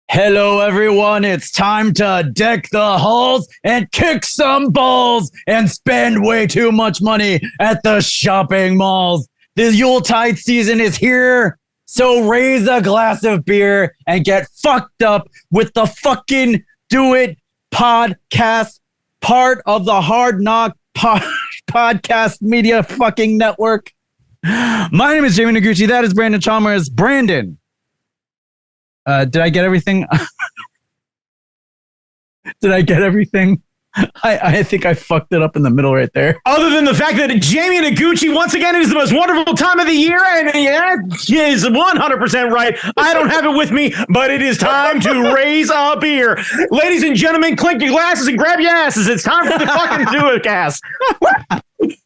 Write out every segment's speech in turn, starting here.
Hello, everyone. It's time to deck the halls and kick some balls and spend way too much money at the shopping malls. The Yuletide season is here, so raise a glass of beer and get fucked up with the fucking Do It podcast, part of the Hard Knock podcast media fucking network. My name is Jamie Noguchi. That is Brandon Chalmers. Brandon. Did I get everything? Did I get everything? I think I fucked it up in the middle right there. Other than the fact that Jamie Noguchi, once again, is the most wonderful time of the year, and he is 100% right. I don't have it with me, but it is time to raise a beer. Ladies and gentlemen, clink your glasses and grab your asses. It's time for the fucking Do It cast.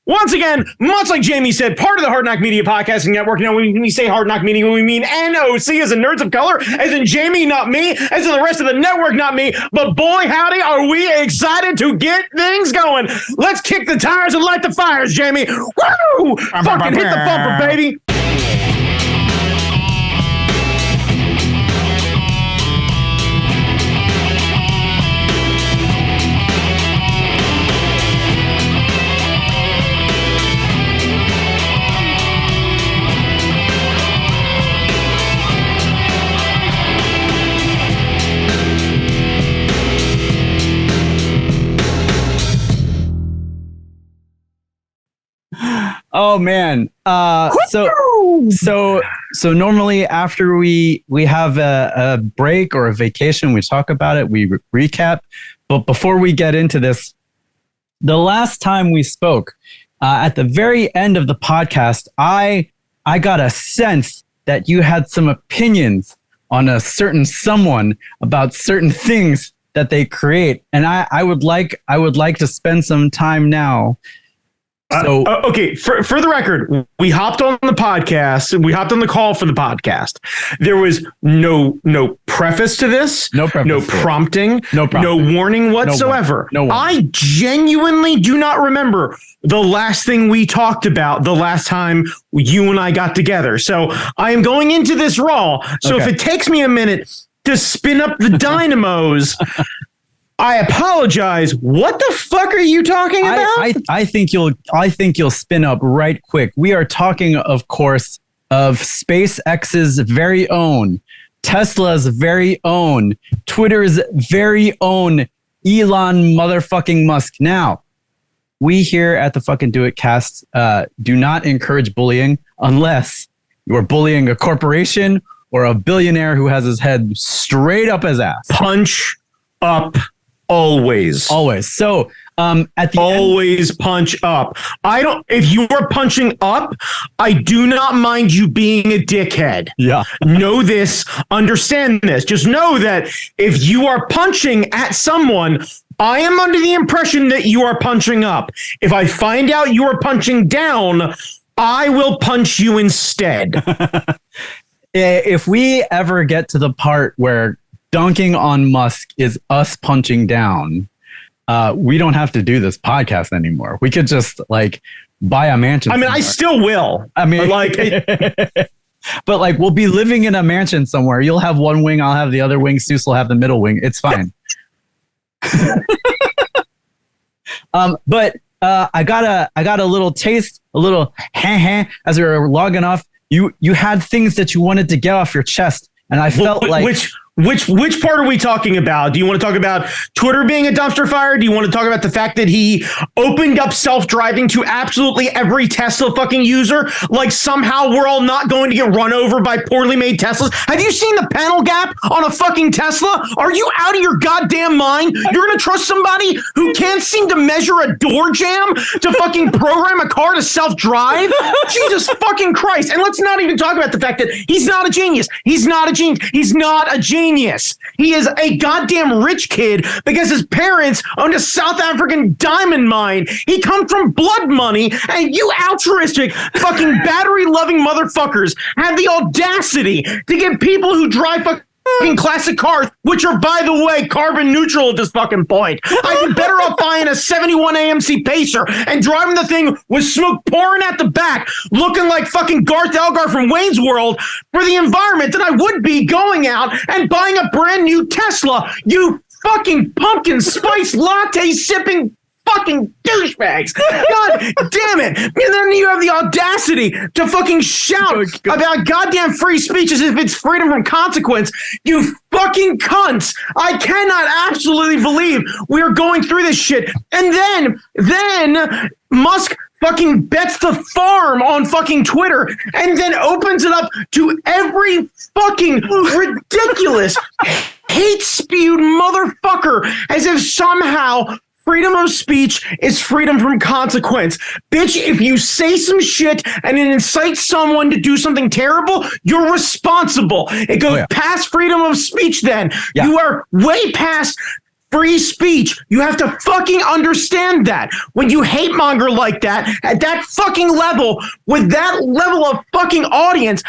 Once again, much like Jamie said, part of the Hard Knock Media Podcasting Network. You know, when we say Hard Knock Media, we mean NOC as in Nerds of Color, as in Jamie, not me, as in the rest of the network, not me. But boy, howdy, are we excited to get things going. Let's kick the tires and light the fires, Jamie. Woo! Fucking hit the bumper, baby. Oh man. So normally after we have a break or a vacation, we talk about it, we recap. But before we get into this, the last time we spoke, at the very end of the podcast, I got a sense that you had some opinions on a certain someone about certain things that they create, and I would like to spend some time now. So okay, for the record, we hopped on the podcast. We hopped on the call for the podcast. There was no preface to this, no prompting, no warning whatsoever. No warning. I genuinely do not remember the last thing we talked about the last time you and I got together. So I am going into this raw. So if it takes me a minute to spin up the dynamos, I apologize. What the fuck are you talking about? I think you'll spin up right quick. We are talking, of course, of SpaceX's very own, Tesla's very own, Twitter's very own Elon motherfucking Musk. Now, we here at the fucking Do It cast do not encourage bullying unless you are bullying a corporation or a billionaire who has his head straight up his ass. Punch up. Always. So, at the always punch up. If you are punching up, I do not mind you being a dickhead. Yeah. Know this, understand this. Just know that if you are punching at someone, I am under the impression that you are punching up. If I find out you are punching down, I will punch you instead. If we ever get to the part where dunking on Musk is us punching down, we don't have to do this podcast anymore. We could just buy a mansion. I mean, somewhere. I still will. I mean, but we'll be living in a mansion somewhere. You'll have one wing, I'll have the other wing, Seuss will have the middle wing. It's fine. But I got a little taste, a little as we were logging off. You had things that you wanted to get off your chest, and I felt Which part are we talking about? Do you want to talk about Twitter being a dumpster fire? Do you want to talk about the fact that he opened up self-driving to absolutely every Tesla fucking user? Like somehow we're all not going to get run over by poorly made Teslas? Have you seen the panel gap on a fucking Tesla? Are you out of your goddamn mind? You're going to trust somebody who can't seem to measure a door jam to fucking program a car to self-drive? Jesus fucking Christ. And let's not even talk about the fact that he's not a genius. He's not a genius. He is a goddamn rich kid because his parents owned a South African diamond mine. He comes from blood money, and you altruistic fucking battery-loving motherfuckers have the audacity to give people who drive fucking classic cars, which are, by the way, carbon neutral at this fucking point. I'd be better off buying a 71 AMC Pacer and driving the thing with smoke pouring at the back, looking like fucking Garth Elgar from Wayne's World for the environment than I would be going out and buying a brand new Tesla, you fucking pumpkin spice latte sipping fucking douchebags. God damn it. And then you have the audacity to fucking shout about goddamn free speech as if it's freedom from consequence. You fucking cunts. I cannot absolutely believe we are going through this shit. And then Musk fucking bets the farm on fucking Twitter and then opens it up to every fucking ridiculous hate-spewed motherfucker as if somehow freedom of speech is freedom from consequence. Bitch, if you say some shit and it incites someone to do something terrible, you're responsible. It goes past freedom of speech then. Yeah. You are way past free speech. You have to fucking understand that. When you hate monger like that, at that fucking level, with that level of fucking audience,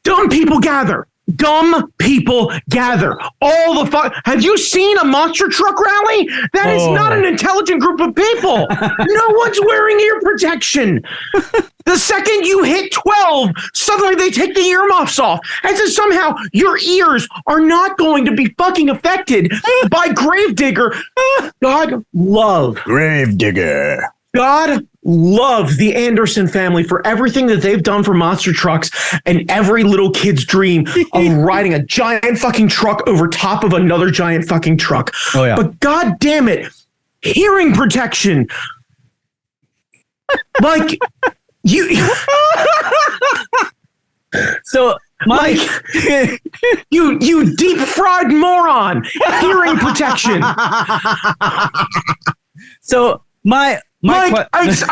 dumb people gather. Dumb people gather. All the fuck. Have you seen a monster truck rally? That is not an intelligent group of people. No one's wearing ear protection. The second you hit 12, suddenly they take the earmuffs off. As if somehow your ears are not going to be fucking affected by Gravedigger. God love Gravedigger. God love the Anderson family for everything that they've done for monster trucks and every little kid's dream of riding a giant fucking truck over top of another giant fucking truck. Oh, yeah. But God damn it, hearing protection. Like you. So Mike, you deep fried moron. Hearing protection. So I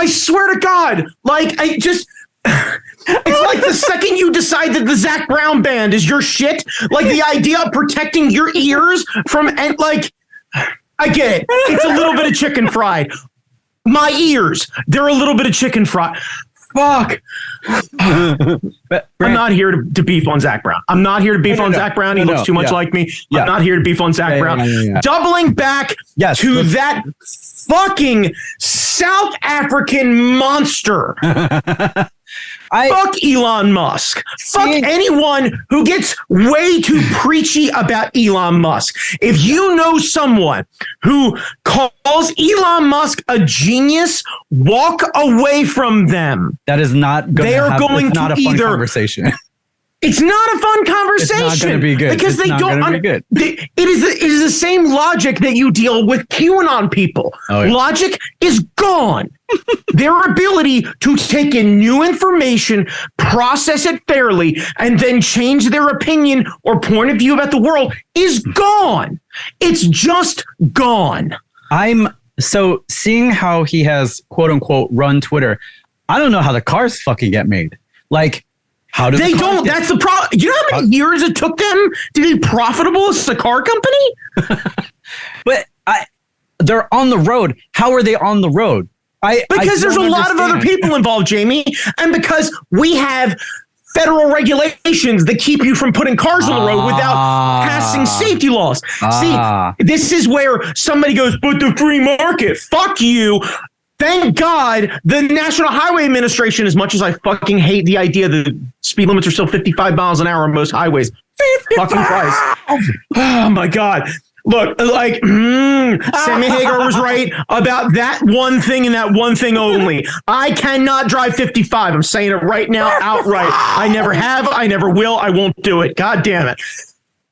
swear to God, it's like the second you decide that the Zac Brown band is your shit, like the idea of protecting your ears from, and like, I get it. It's a little bit of chicken fried. My ears, they're a little bit of chicken fried. Fuck. I'm not here to beef on Zac Brown. I'm not here to beef on Zac Brown. He looks too much like me. I'm not here to beef on Zac Brown. Doubling back to that fucking South African monster. Fuck Elon Musk. Fuck anyone who gets way too preachy about Elon Musk. If you know someone who calls Elon Musk a genius, walk away from them. That is not going to happen. It's not a fun conversation. It's not a fun conversation. It's not going to be good. Because they don't. It is the same logic that you deal with QAnon people. Oh, yeah. Logic is gone. Their ability to take in new information, process it fairly, and then change their opinion or point of view about the world is gone. It's just gone. So seeing how he has quote unquote run Twitter, I don't know how the cars fucking get made. Like, how do they don't? That's the problem. You know how many years it took them to be profitable as a car company? But they're on the road. How are they on the road? Because there's a lot of other people involved, Jamie, and because we have federal regulations that keep you from putting cars on the road without passing safety laws. See, this is where somebody goes, but the free market, fuck you. Thank God the National Highway Administration, as much as I fucking hate the idea that speed limits are still 55 miles an hour on most highways. Fucking Christ. Oh my God. Look, like, Sammy Hagar was right about that one thing and that one thing only. I cannot drive 55. I'm saying it right now outright. I never have. I never will. I won't do it. God damn it.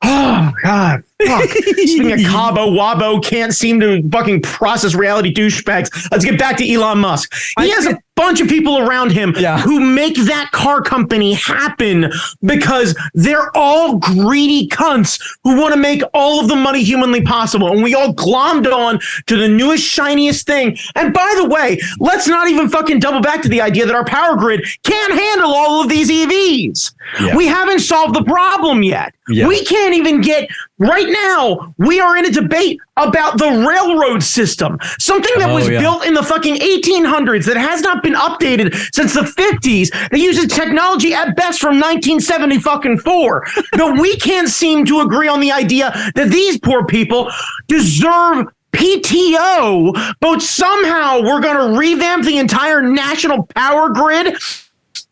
Oh, God. Fuck. Speaking of Cabo Wabo, can't seem to fucking process reality douchebags. Let's get back to Elon Musk. He has a bunch of people around him who make that car company happen because they're all greedy cunts who want to make all of the money humanly possible. And we all glommed on to the newest, shiniest thing. And by the way, let's not even fucking double back to the idea that our power grid can't handle all of these EVs. Yeah. We haven't solved the problem yet. Yeah. We can't even get right now we are in a debate about the railroad system, something that was built in the fucking 1800s that has not been updated since the 50s. That uses technology at best from 1974. But we can't seem to agree on the idea that these poor people deserve PTO, but somehow we're going to revamp the entire national power grid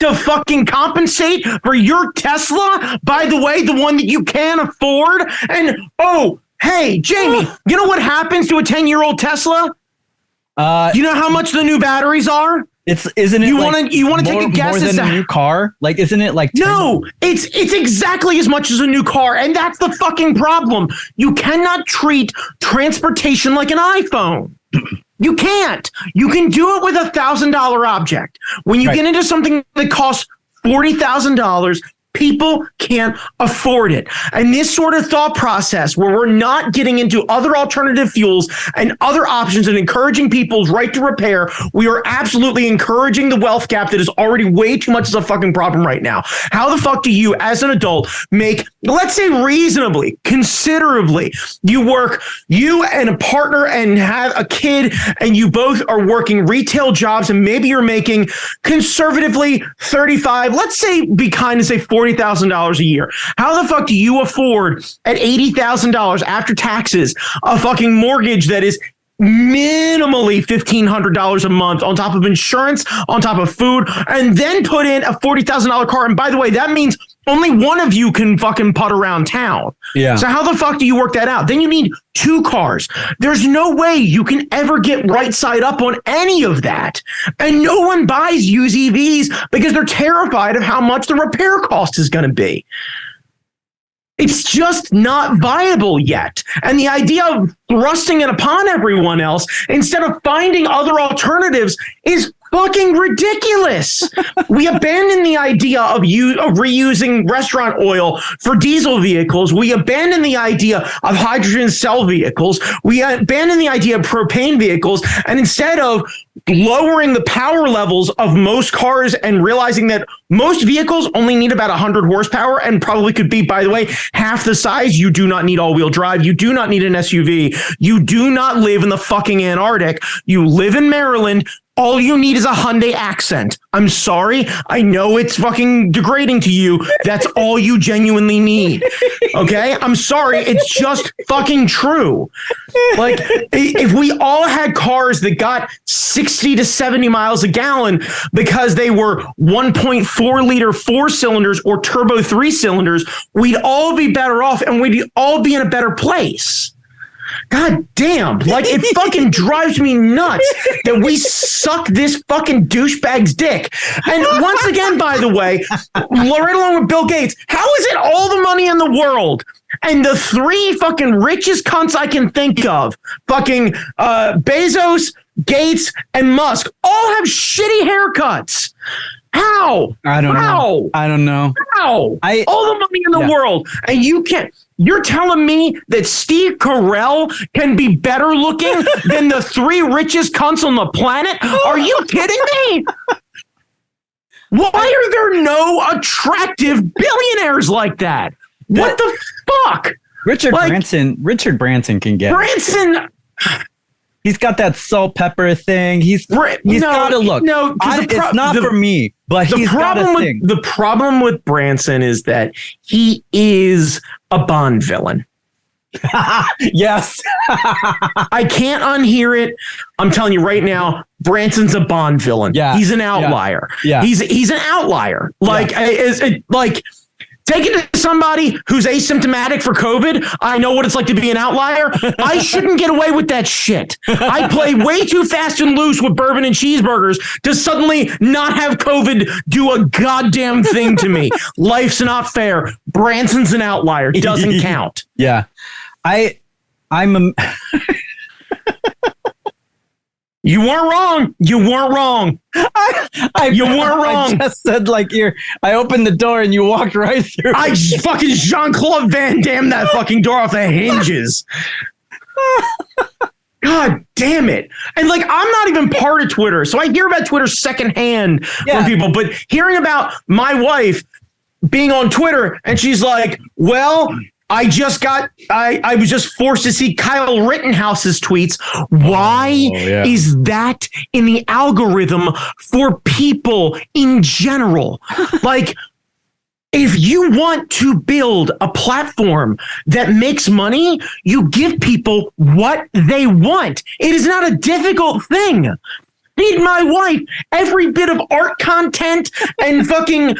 to fucking compensate for your Tesla, by the way, the one that you can't afford. And oh, hey, Jamie, you know what happens to a 10-year-old Tesla? You know how much the new batteries are? Isn't it you want to take a guess more than a new car? Like, isn't it like 10? No, it's exactly as much as a new car, and that's the fucking problem. You cannot treat transportation like an iPhone. You can't. You can do it with $1,000 object. When you get into something that costs $40,000, people can't afford it. And this sort of thought process where we're not getting into other alternative fuels and other options and encouraging people's right to repair, we are absolutely encouraging the wealth gap that is already way too much as a fucking problem right now. How the fuck do you, as an adult, make, let's say reasonably, considerably, you and a partner and have a kid, and you both are working retail jobs, and maybe you're making conservatively 35, let's say, be kind and say $40,000 a year. How the fuck do you afford at $80,000 after taxes a fucking mortgage that is minimally $1,500 a month on top of insurance, on top of food, and then put in a $40,000 car? And by the way, that means only one of you can fucking putt around town. Yeah. So how the fuck do you work that out? Then you need 2 cars. There's no way you can ever get right side up on any of that. And no one buys used EVs because they're terrified of how much the repair cost is going to be. It's just not viable yet. And the idea of thrusting it upon everyone else instead of finding other alternatives is fucking ridiculous. We abandoned the idea of reusing restaurant oil for diesel vehicles. We abandoned the idea of hydrogen cell vehicles. We abandoned the idea of propane vehicles. And instead of lowering the power levels of most cars and realizing that most vehicles only need about 100 horsepower and probably could be, by the way, half the size. You do not need all-wheel drive. You do not need an SUV. You do not live in the fucking Antarctic. You live in Maryland. All you need is a Hyundai accent. I'm sorry. I know it's fucking degrading to you. That's all you genuinely need. Okay? I'm sorry. It's just fucking true. Like, if we all had cars that got 60 to 70 miles a gallon because they were 1.4 liter 4 cylinders or turbo 3 cylinders, we'd all be better off and we'd all be in a better place. God damn, like, it fucking drives me nuts that we suck this fucking douchebag's dick. And once again, by the way, right along with Bill Gates, how is it all the money in the world and the 3 fucking richest cunts I can think of, fucking Bezos, Gates, and Musk, all have shitty haircuts? How? I don't know. How? All the money in the world, and you can't. You're telling me that Steve Carell can be better looking than the 3 richest cunts on the planet? Are you kidding me? Why are there no attractive billionaires like that? What the fuck? Richard Branson can get Branson. He's got that salt pepper thing. He's got to look. No, it's not for me, but he's got a thing. The problem with Branson is that he is a Bond villain. Yes. I can't unhear it. I'm telling you right now, Branson's a Bond villain. Yeah. He's an outlier. Yeah. He's an outlier. Like, take it to somebody who's asymptomatic for COVID. I know what it's like to be an outlier. I shouldn't get away with that shit. I play way too fast and loose with bourbon and cheeseburgers to suddenly not have COVID do a goddamn thing to me. Life's not fair. Branson's an outlier. Doesn't count. Yeah. I'm You weren't wrong. You weren't wrong. You weren't wrong. I just said, like, I opened the door and you walked right through. I fucking Jean-Claude Van Damme that fucking door off the hinges. God damn it. And like, I'm not even part of Twitter, so I hear about Twitter secondhand from people, but hearing about my wife being on Twitter and she's like, well, I was just forced to see Kyle Rittenhouse's tweets. Why is that in the algorithm for people in general? Like, if you want to build a platform that makes money, you give people what they want. It is not a difficult thing. Feed my wife every bit of art content and fucking,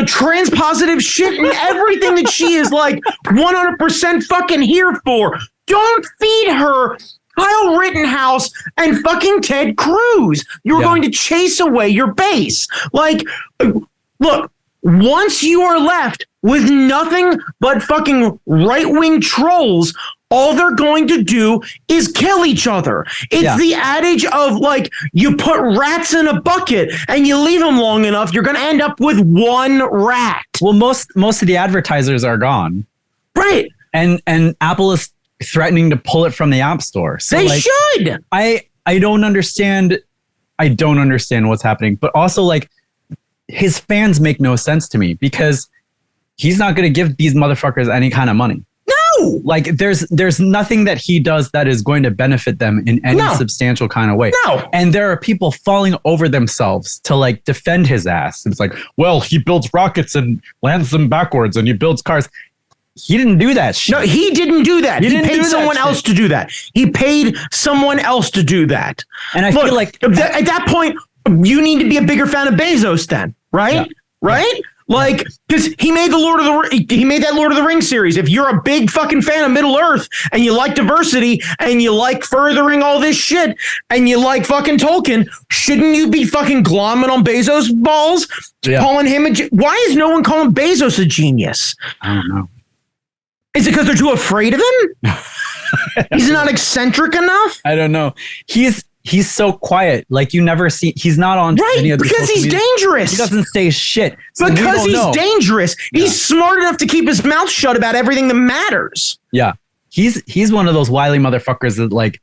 trans positive shit and everything that she is like 100% fucking here for. Don't feed her Kyle Rittenhouse and fucking Ted Cruz. You're going to chase away your base. Like, look, once you are left with nothing but fucking right-wing trolls, all they're going to do is kill each other. It's the adage of, like, you put rats in a bucket and you leave them long enough, you're going to end up with one rat. Well, most of the advertisers are gone. Right. And Apple is threatening to pull it from the App Store. So, they should. I don't understand. I don't understand what's happening. But also, like, his fans make no sense to me because he's not going to give these motherfuckers any kind of money. No. Like, there's nothing that he does that is going to benefit them in any substantial kind of way. No. And there are people falling over themselves to, like, defend his ass. It's like, well, he builds rockets and lands them backwards and he builds cars. He didn't do that shit. No, he didn't do that. He paid someone else to do that. He paid someone else to do that. And I feel like at that point, you need to be a bigger fan of Bezos then, right? Yeah. Right? Like, because he made that Lord of the Rings series. If you're a big fucking fan of Middle Earth and you like diversity and you like furthering all this shit and you like fucking Tolkien, shouldn't you be fucking glomming on Bezos' balls? Calling him why is no one calling Bezos a genius? I don't know. Is it because they're too afraid of him? He's not eccentric enough? I don't know. He's so quiet. Like, you never see. He's not on any of the because he's dangerous. He doesn't say shit. So because he's dangerous. He's smart enough to keep his mouth shut about everything that matters. Yeah, he's one of those wily motherfuckers that, like,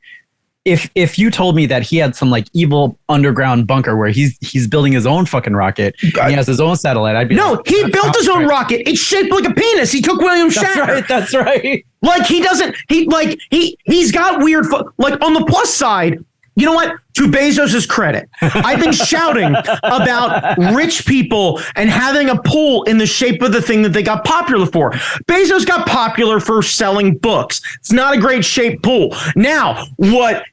if you told me that he had some, like, evil underground bunker where he's building his own fucking rocket, and he has his own satellite, I'd be he built his own rocket. It's shaped like a penis. He took William Shatner. That's right. Like, he's got weird. Like, on the plus side, you know what? To Bezos' credit, I've been shouting about rich people and having a pool in the shape of the thing that they got popular for. Bezos got popular for selling books. It's not a great shaped pool. Now, what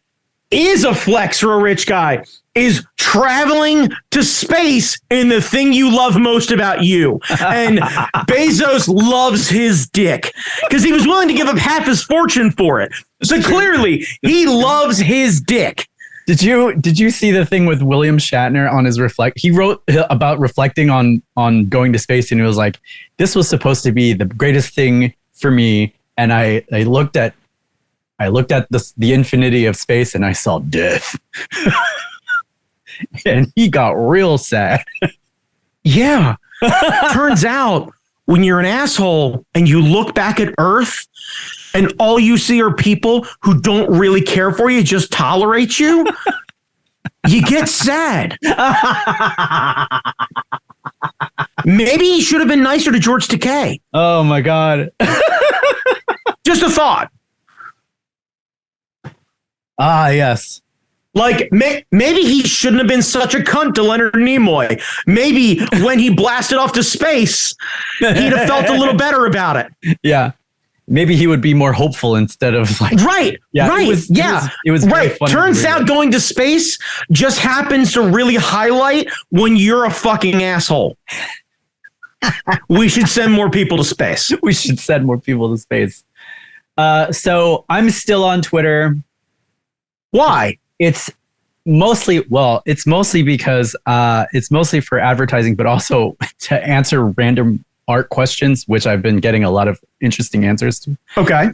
is a flex for a rich guy is traveling to space in the thing you love most about you. And Bezos loves his dick because he was willing to give up half his fortune for it. So clearly he loves his dick. Did you see the thing with William Shatner on his He wrote about reflecting on going to space, and he was like, this was supposed to be the greatest thing for me. And I looked at the infinity of space and I saw death. And he got real sad. Yeah. Turns out when you're an asshole and you look back at Earth and all you see are people who don't really care for you, just tolerate you, you get sad. Maybe he should have been nicer to George Takei. Oh my God. Just a thought. Ah, yes. Like, maybe he shouldn't have been such a cunt to Leonard Nimoy. Maybe when he blasted off to space, he'd have felt a little better about it. Yeah. Maybe he would be more hopeful instead of like... Right, yeah, right, it was right. Turns out going to space just happens to really highlight when you're a fucking asshole. We should send more people to space. We should send more people to space. So I'm still on Twitter. Why? It's mostly because it's mostly for advertising, but also to answer random art questions, which I've been getting a lot of interesting answers to. Okay.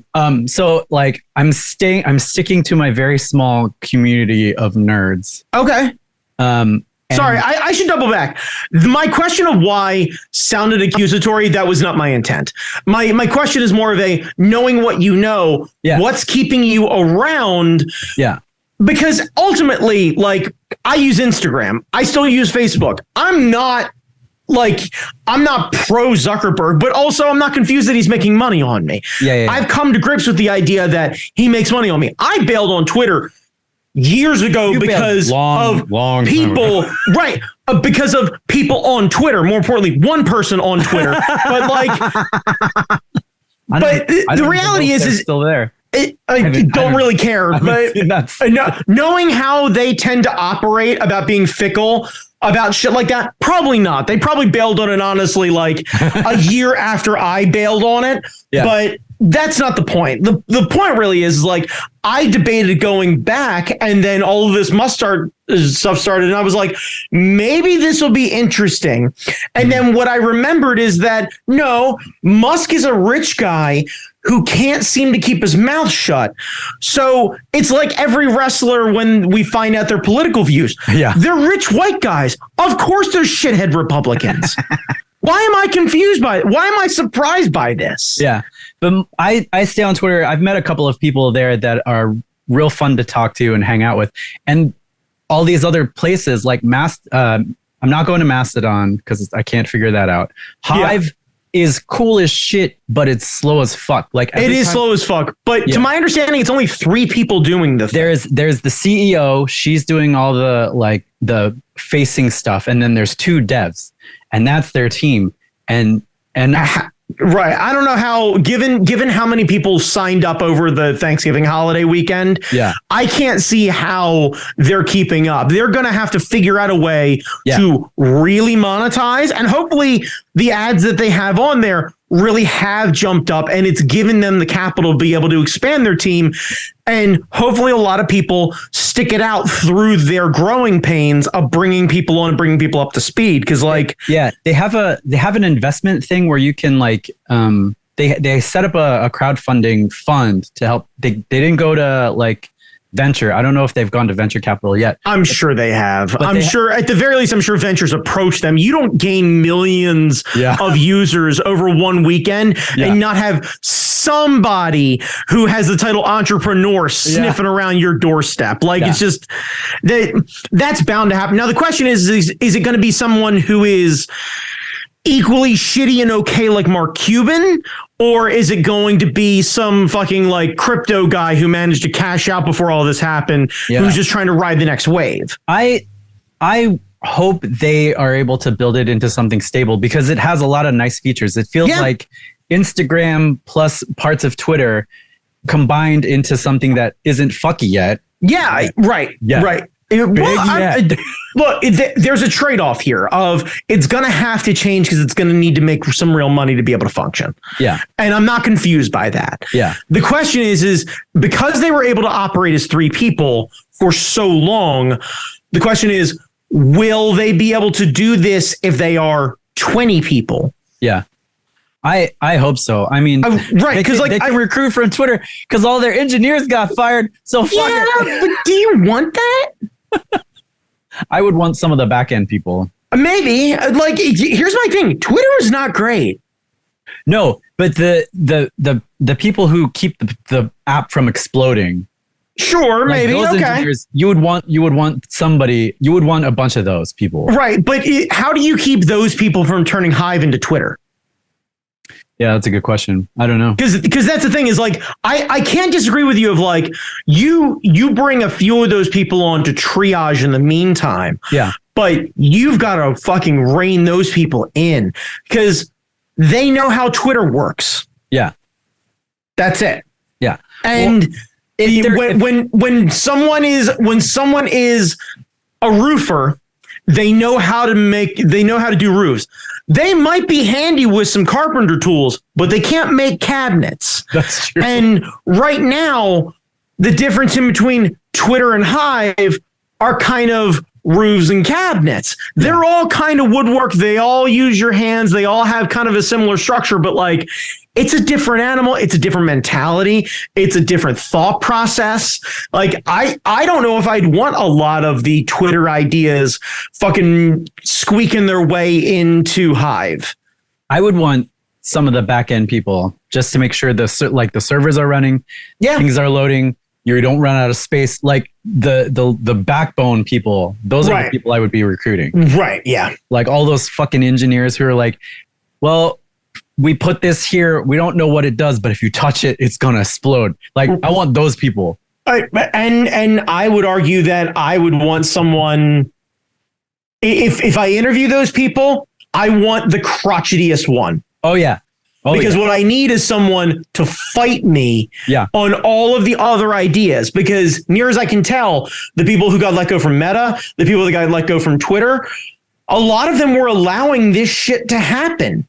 So like I'm sticking to my very small community of nerds. Okay. Sorry, I should double back. My question of why sounded accusatory. That was not my intent. My question is more of a knowing what you know. Yeah. What's keeping you around? Yeah. Because ultimately, like, I use Instagram. I still use Facebook. I'm not like, I'm not pro Zuckerberg, but also I'm not confused that he's making money on me. Yeah. I've come to grips with the idea that he makes money on me. I bailed on Twitter years ago because of people, right? Because of people on Twitter. More importantly, one person on Twitter. But like, the reality is still there. I don't really care. But knowing how they tend to operate about being fickle about shit like that, probably not. They probably bailed on it, honestly, like a year after I bailed on it. Yeah. But that's not the point. The point really is like, I debated going back, and then all of this stuff started, and I was like, maybe this will be interesting. And then what I remembered is that, no, Musk is a rich guy who can't seem to keep his mouth shut. So it's like every wrestler when we find out their political views. Yeah. They're rich white guys. Of course they're shithead Republicans. Why am I confused by it? Why am I surprised by this? Yeah. But I stay on Twitter. I've met a couple of people there that are real fun to talk to and hang out with. And all these other places like I'm not going to Mastodon because I can't figure that out. Hive is cool as shit, but it's slow as fuck. Like it is slow as fuck. But to my understanding, it's only 3 people doing the thing. There's the CEO. She's doing all the facing stuff, and then there's 2 devs, and that's their team. And right. I don't know how, given how many people signed up over the Thanksgiving holiday weekend. Yeah. I can't see how they're keeping up. They're going to have to figure out a way to really monetize, and hopefully the ads that they have on there really have jumped up, and it's given them the capital to be able to expand their team. And hopefully a lot of people stick it out through their growing pains of bringing people on and bringing people up to speed. Cause like, they have an investment thing where you can like, they set up a crowdfunding fund to help. They didn't go to like venture. I don't know if they've gone to venture capital yet. I'm sure they have. I'm sure at the very least, I'm sure ventures approach them. You don't gain millions of users over one weekend and not have somebody who has the title entrepreneur sniffing around your doorstep. Like it's just that's bound to happen. Now, the question is it going to be someone who is equally shitty and okay like Mark Cuban, or is it going to be some fucking like crypto guy who managed to cash out before all this happened, who's just trying to ride the next wave? I hope they are able to build it into something stable, because it has a lot of nice features. It feels like Instagram plus parts of Twitter combined into something that isn't fucky yet. Yeah, right. Yeah. Right. Look, there's a trade-off here of it's going to have to change because it's going to need to make some real money to be able to function. Yeah. And I'm not confused by that. Yeah. The question is because they were able to operate as 3 people for so long, the question is, will they be able to do this if they are 20 people? Yeah. I hope so. I mean, right, because they can recruit from Twitter because all their engineers got fired. So fuck it. But do you want that? I would want some of the back end people. Maybe. Like, here's my thing. Twitter is not great. No, but the people who keep the app from exploding. Sure, like maybe. Those engineers, you would want a bunch of those people. Right, but how do you keep those people from turning Hive into Twitter? Yeah, that's a good question. I don't know. Because that's the thing is like, I can't disagree with you of like, you bring a few of those people on to triage in the meantime. Yeah. But you've got to fucking rein those people in because they know how Twitter works. Yeah. That's it. Yeah. And when someone is a roofer, they know how to do roofs. They might be handy with some carpenter tools, but they can't make cabinets. That's true. And right now, the difference in between Twitter and Hive are kind of roofs and cabinets. They're all kind of woodwork. They all use your hands. They all have kind of a similar structure, but like, it's a different animal. It's a different mentality. It's a different thought process. Like, I don't know if I'd want a lot of the Twitter ideas fucking squeaking their way into Hive. I would want some of the back end people just to make sure the servers are running. Yeah. Things are loading. You don't run out of space. Like the backbone people. Those are the people I would be recruiting. Right. Yeah. Like all those fucking engineers who are like, well, we put this here. We don't know what it does, but if you touch it, it's going to explode. Like, I want those people. And I would argue that I would want someone, if I interview those people, I want the crotchetiest one. Oh, yeah. Because what I need is someone to fight me on all of the other ideas. Because near as I can tell, the people who got let go from Meta, the people that got let go from Twitter, a lot of them were allowing this shit to happen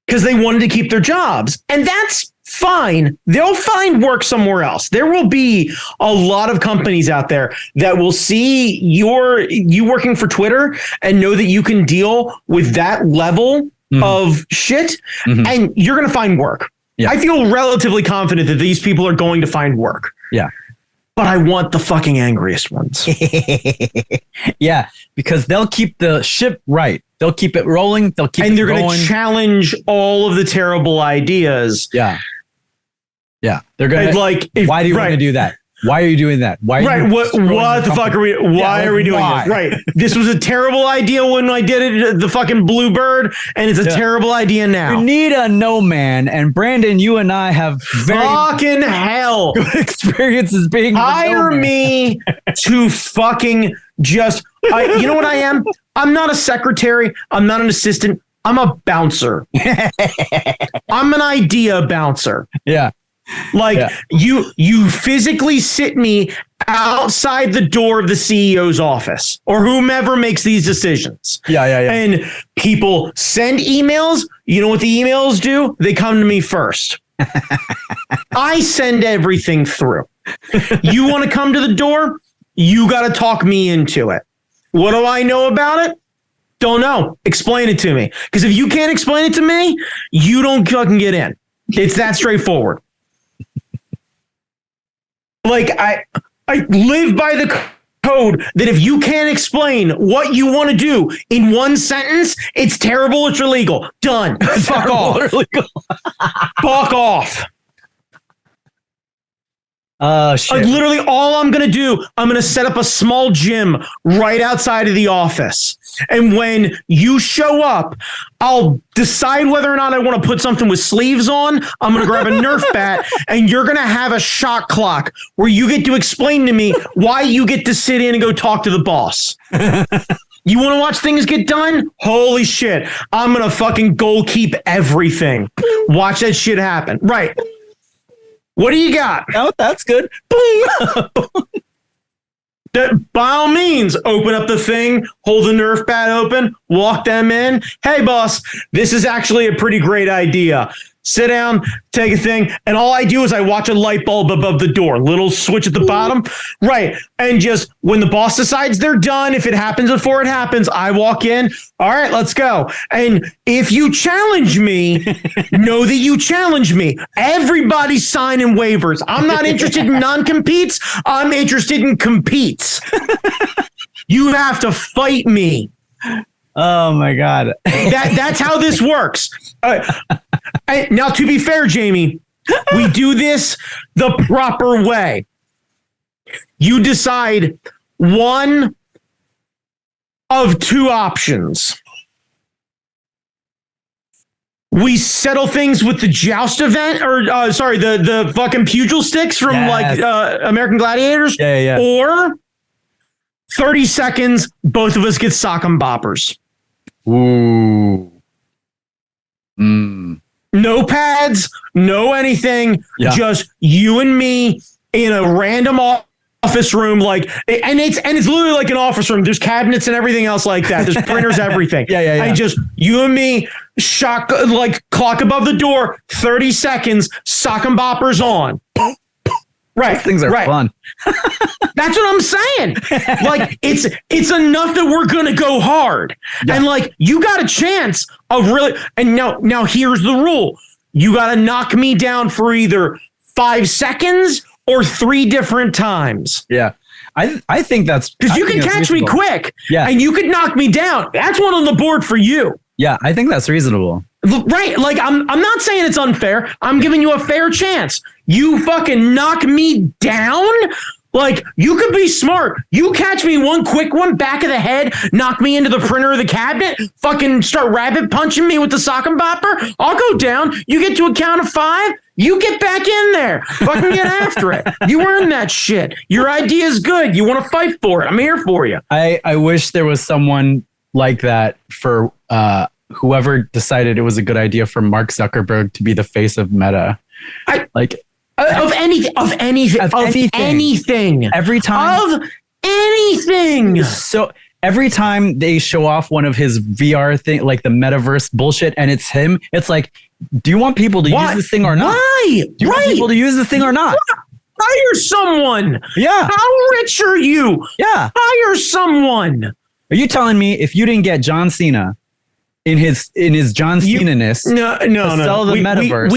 because they wanted to keep their jobs. And that's fine. They'll find work somewhere else. There will be a lot of companies out there that will see you working for Twitter and know that you can deal with that level of shit, and you're going to find work. Yeah. I feel relatively confident that these people are going to find work. Yeah. But I want the fucking angriest ones. Yeah, because they'll keep the ship right. They'll keep it rolling. They'll keep and they're going to challenge all of the terrible ideas. Yeah. Yeah. They're going to like, why do you want to do that? Why are you doing that? Why? What the fuck are we? Why are we doing this? Right. This was a terrible idea when I did it, the fucking Bluebird, and it's a terrible idea now. You need a no man, and Brandon, you and I have fucking hell good experiences being. Hire me to fucking just. You know what I am? I'm not a secretary. I'm not an assistant. I'm a bouncer. I'm an idea bouncer. Yeah. Like you physically sit me outside the door of the CEO's office or whomever makes these decisions. Yeah. And people send emails. You know what the emails do? They come to me first. I send everything through. You want to come to the door? You got to talk me into it. What do I know about it? Don't know. Explain it to me. Because if you can't explain it to me, you don't fucking get in. It's that straightforward. Like I live by the code that if you can't explain what you want to do in one sentence, it's terrible, it's illegal. Done. Fuck off. Fuck off. Shit. Literally all I'm going to do, I'm going to set up a small gym right outside of the office. And when you show up, I'll decide whether or not I want to put something with sleeves on. I'm going to grab a Nerf bat and you're going to have a shot clock where you get to explain to me why you get to sit in and go talk to the boss. You want to watch things get done? Holy shit. I'm going to fucking goal keep everything. Watch that shit happen. Right. What do you got? Oh, that's good. By all means, open up the thing, hold the Nerf bat open, walk them in. Hey, boss, this is actually a pretty great idea. Sit down, take a thing, and all I do is I watch a light bulb above the door, little switch at the bottom. Right. And just when the boss decides they're done, if it happens before it happens, I walk in. All right, let's go. And if you challenge me, know that you challenge me. Everybody's signing waivers. I'm not interested in non-competes. I'm interested in competes. You have to fight me. Oh my God. That's how this works. Now, to be fair, Jamie, we do this the proper way. You decide one of two options. We settle things with the joust event, or the fucking pugil sticks from American Gladiators. Yeah. Or 30 seconds, both of us get sock 'em boppers. Ooh. No pads, no anything. Yeah. Just you and me in a random office room, and it's literally like an office room. There's cabinets and everything else like that. There's printers, everything. Yeah. And just you and me, clock above the door, 30 seconds, sock 'em boppers on. Right. Those things are fun. That's what I'm saying. It's enough that we're going to go hard. Yeah. And you got a chance of really, and now here's the rule. You got to knock me down for either 5 seconds or 3 different times. Yeah. I think that's because you can catch me quick. Yeah. And you could knock me down. That's one on the board for you. Yeah. I think that's reasonable. Right. I'm not saying it's unfair. I'm giving you a fair chance. You fucking knock me down. Like, you could be smart. You catch me one quick one, back of the head, knock me into the printer of the cabinet, fucking start rabbit punching me with the sock and bopper. I'll go down. You get to a count of 5. You get back in there. Fucking get after it. You earn that shit. Your idea is good. You want to fight for it. I'm here for you. I wish there was someone like that for whoever decided it was a good idea for Mark Zuckerberg to be the face of Meta. Of anything. Every time. Of anything. So every time they show off one of his VR thing, like the metaverse bullshit, and it's him, it's like, do you want people to use this thing or not? Why? Do you want people to use this thing or not? Hire someone. Yeah. How rich are you? Yeah. Hire someone. Are you telling me if you didn't get John Cena in his John Cena-ness no, sell the metaverse?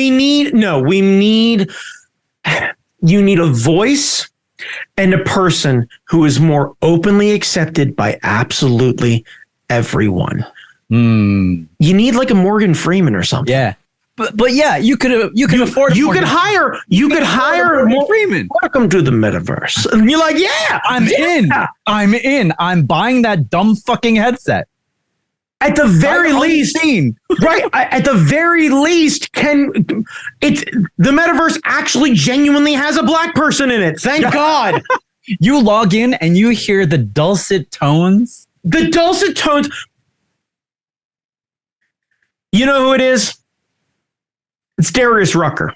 You need a voice and a person who is more openly accepted by absolutely everyone. You need like a Morgan Freeman or something. Yeah. But yeah, you could afford. You could hire Morgan Freeman. Welcome to the metaverse, and you're like, yeah, I'm in. I'm buying that dumb fucking headset. At the very least, right? At the very least, the metaverse actually genuinely has a black person in it? Thank God. You log in and you hear the dulcet tones. The dulcet tones. You know who it is? It's Darius Rucker.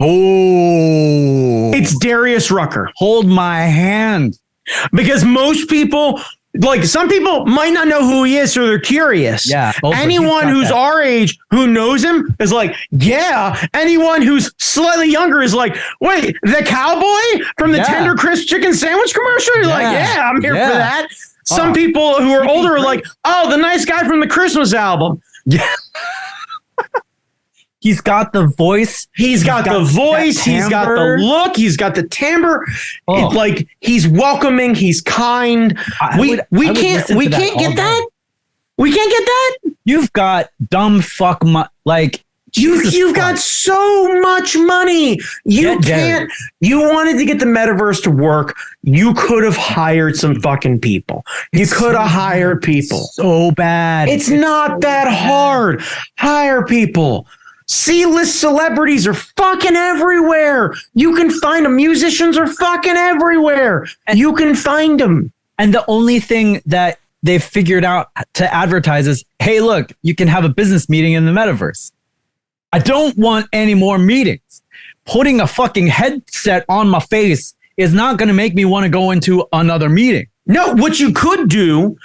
Oh. It's Darius Rucker. Hold my hand. Because most people, like some people might not know who he is, so they're curious. Yeah. Anyone who's our age who knows him is like, yeah. Anyone who's slightly younger is like, wait, the cowboy from the Tender Crisp chicken sandwich commercial? You're like, yeah, I'm here for that. Some people who are older are like, oh, the nice guy from the Christmas album. Yeah. He's got the voice. He's got the voice. He's got the look. He's got the timbre. It's like he's welcoming. He's kind. We can't get that. We can't get that. You've got dumb fuck like you've got so much money. You can't. You wanted to get the metaverse to work. You could have hired some fucking people. You could have hired people. So bad. It's not that hard. Hire people. C-list celebrities are fucking everywhere. You can find them. Musicians are fucking everywhere. You can find them. And the only thing that they've figured out to advertise is, hey, look, you can have a business meeting in the metaverse. I don't want any more meetings. Putting a fucking headset on my face is not going to make me want to go into another meeting. No, what you could do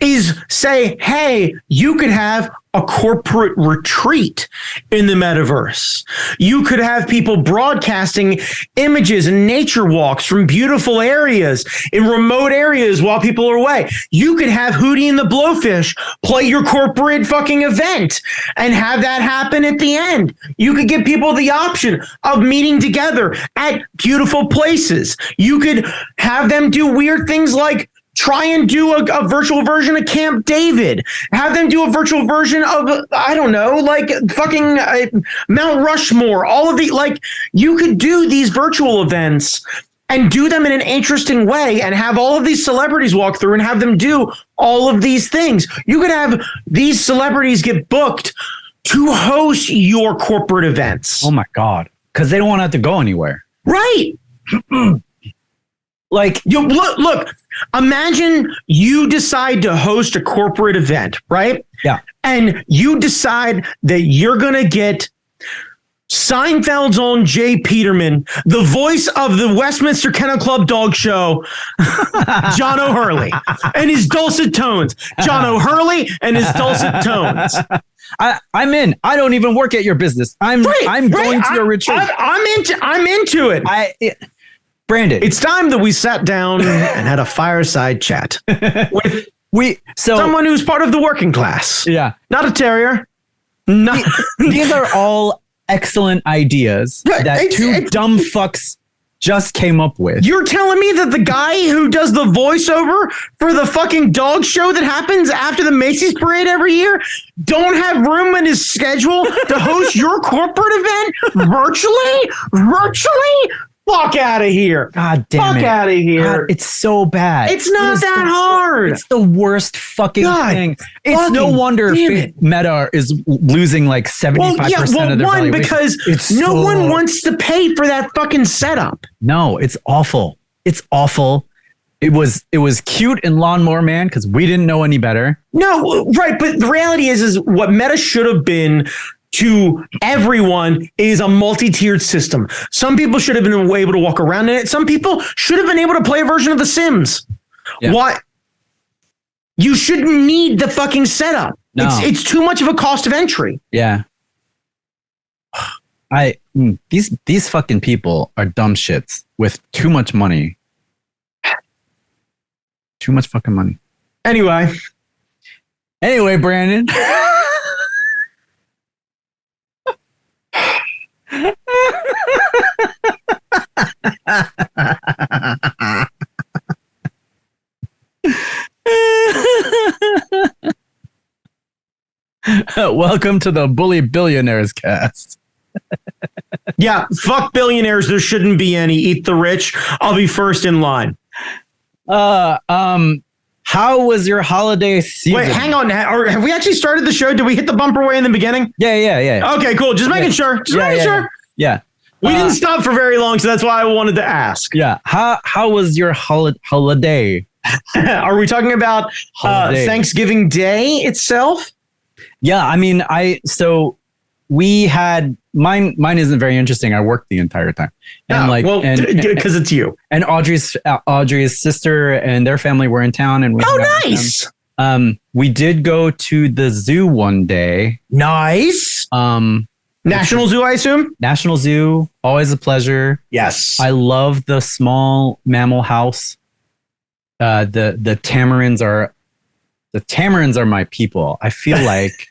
is say, hey, you could have a corporate retreat in the metaverse. You could have people broadcasting images and nature walks from beautiful areas in remote areas while people are away. You could have Hootie and the Blowfish play your corporate fucking event and have that happen at the end. You could give people the option of meeting together at beautiful places. You could have them do weird things like try and do a virtual version of Camp David. Have them do a virtual version of, I don't know, like fucking Mount Rushmore. All of the, like, you could do these virtual events and do them in an interesting way and have all of these celebrities walk through and have them do all of these things. You could have these celebrities get booked to host your corporate events. Oh my God. Because they don't want to have to go anywhere. Right. Like, you look, imagine you decide to host a corporate event, right? Yeah. And you decide that you're going to get Seinfeld's own Jay Peterman, the voice of the Westminster Kennel Club dog show, John O'Hurley, and his dulcet tones. John O'Hurley and his dulcet tones. I'm in. I don't even work at your business. I'm going to your retreat. I'm into it. Brandon, it's time that we sat down and had a fireside chat with someone who's part of the working class. Yeah. Not a terrier. These are all excellent ideas that two dumb fucks just came up with. You're telling me that the guy who does the voiceover for the fucking dog show that happens after the Macy's parade every year don't have room in his schedule to host your corporate event virtually? Fuck out of here. God damn it. Fuck out of here. God, it's so bad. It's not that hard. It's the worst fucking thing. It's no wonder Meta is losing like 75% of their valuation. Because no one wants to pay for that fucking setup. No, it's awful. It's awful. It was cute in Lawnmower Man because we didn't know any better. No, right. But the reality is what Meta should have been to everyone is a multi-tiered system. Some people should have been able to walk around in it. Some people should have been able to play a version of The Sims. Yeah. Why? You shouldn't need the fucking setup. No. It's too much of a cost of entry. Yeah. These fucking people are dumb shits with too much money. Too much fucking money. Anyway, Brandon. Welcome to the Bully Billionaires cast. Yeah, fuck billionaires. There shouldn't be any. Eat the rich. I'll be first in line. How was your holiday season? Wait, hang on. Have we actually started the show? Did we hit the bumper way in the beginning? Yeah. Okay, cool. Just making sure. Yeah. We didn't stop for very long, so that's why I wanted to ask. Yeah. How was your holiday? Are we talking about Thanksgiving Day itself? Yeah, I mean, we had mine isn't very interesting. I worked the entire time. And because it's you. And Audrey's sister and their family were in town, and nice. We did go to the zoo one day. Nice. National Zoo, I assume? National Zoo, always a pleasure. Yes. I love the small mammal house. The tamarins are my people. I feel like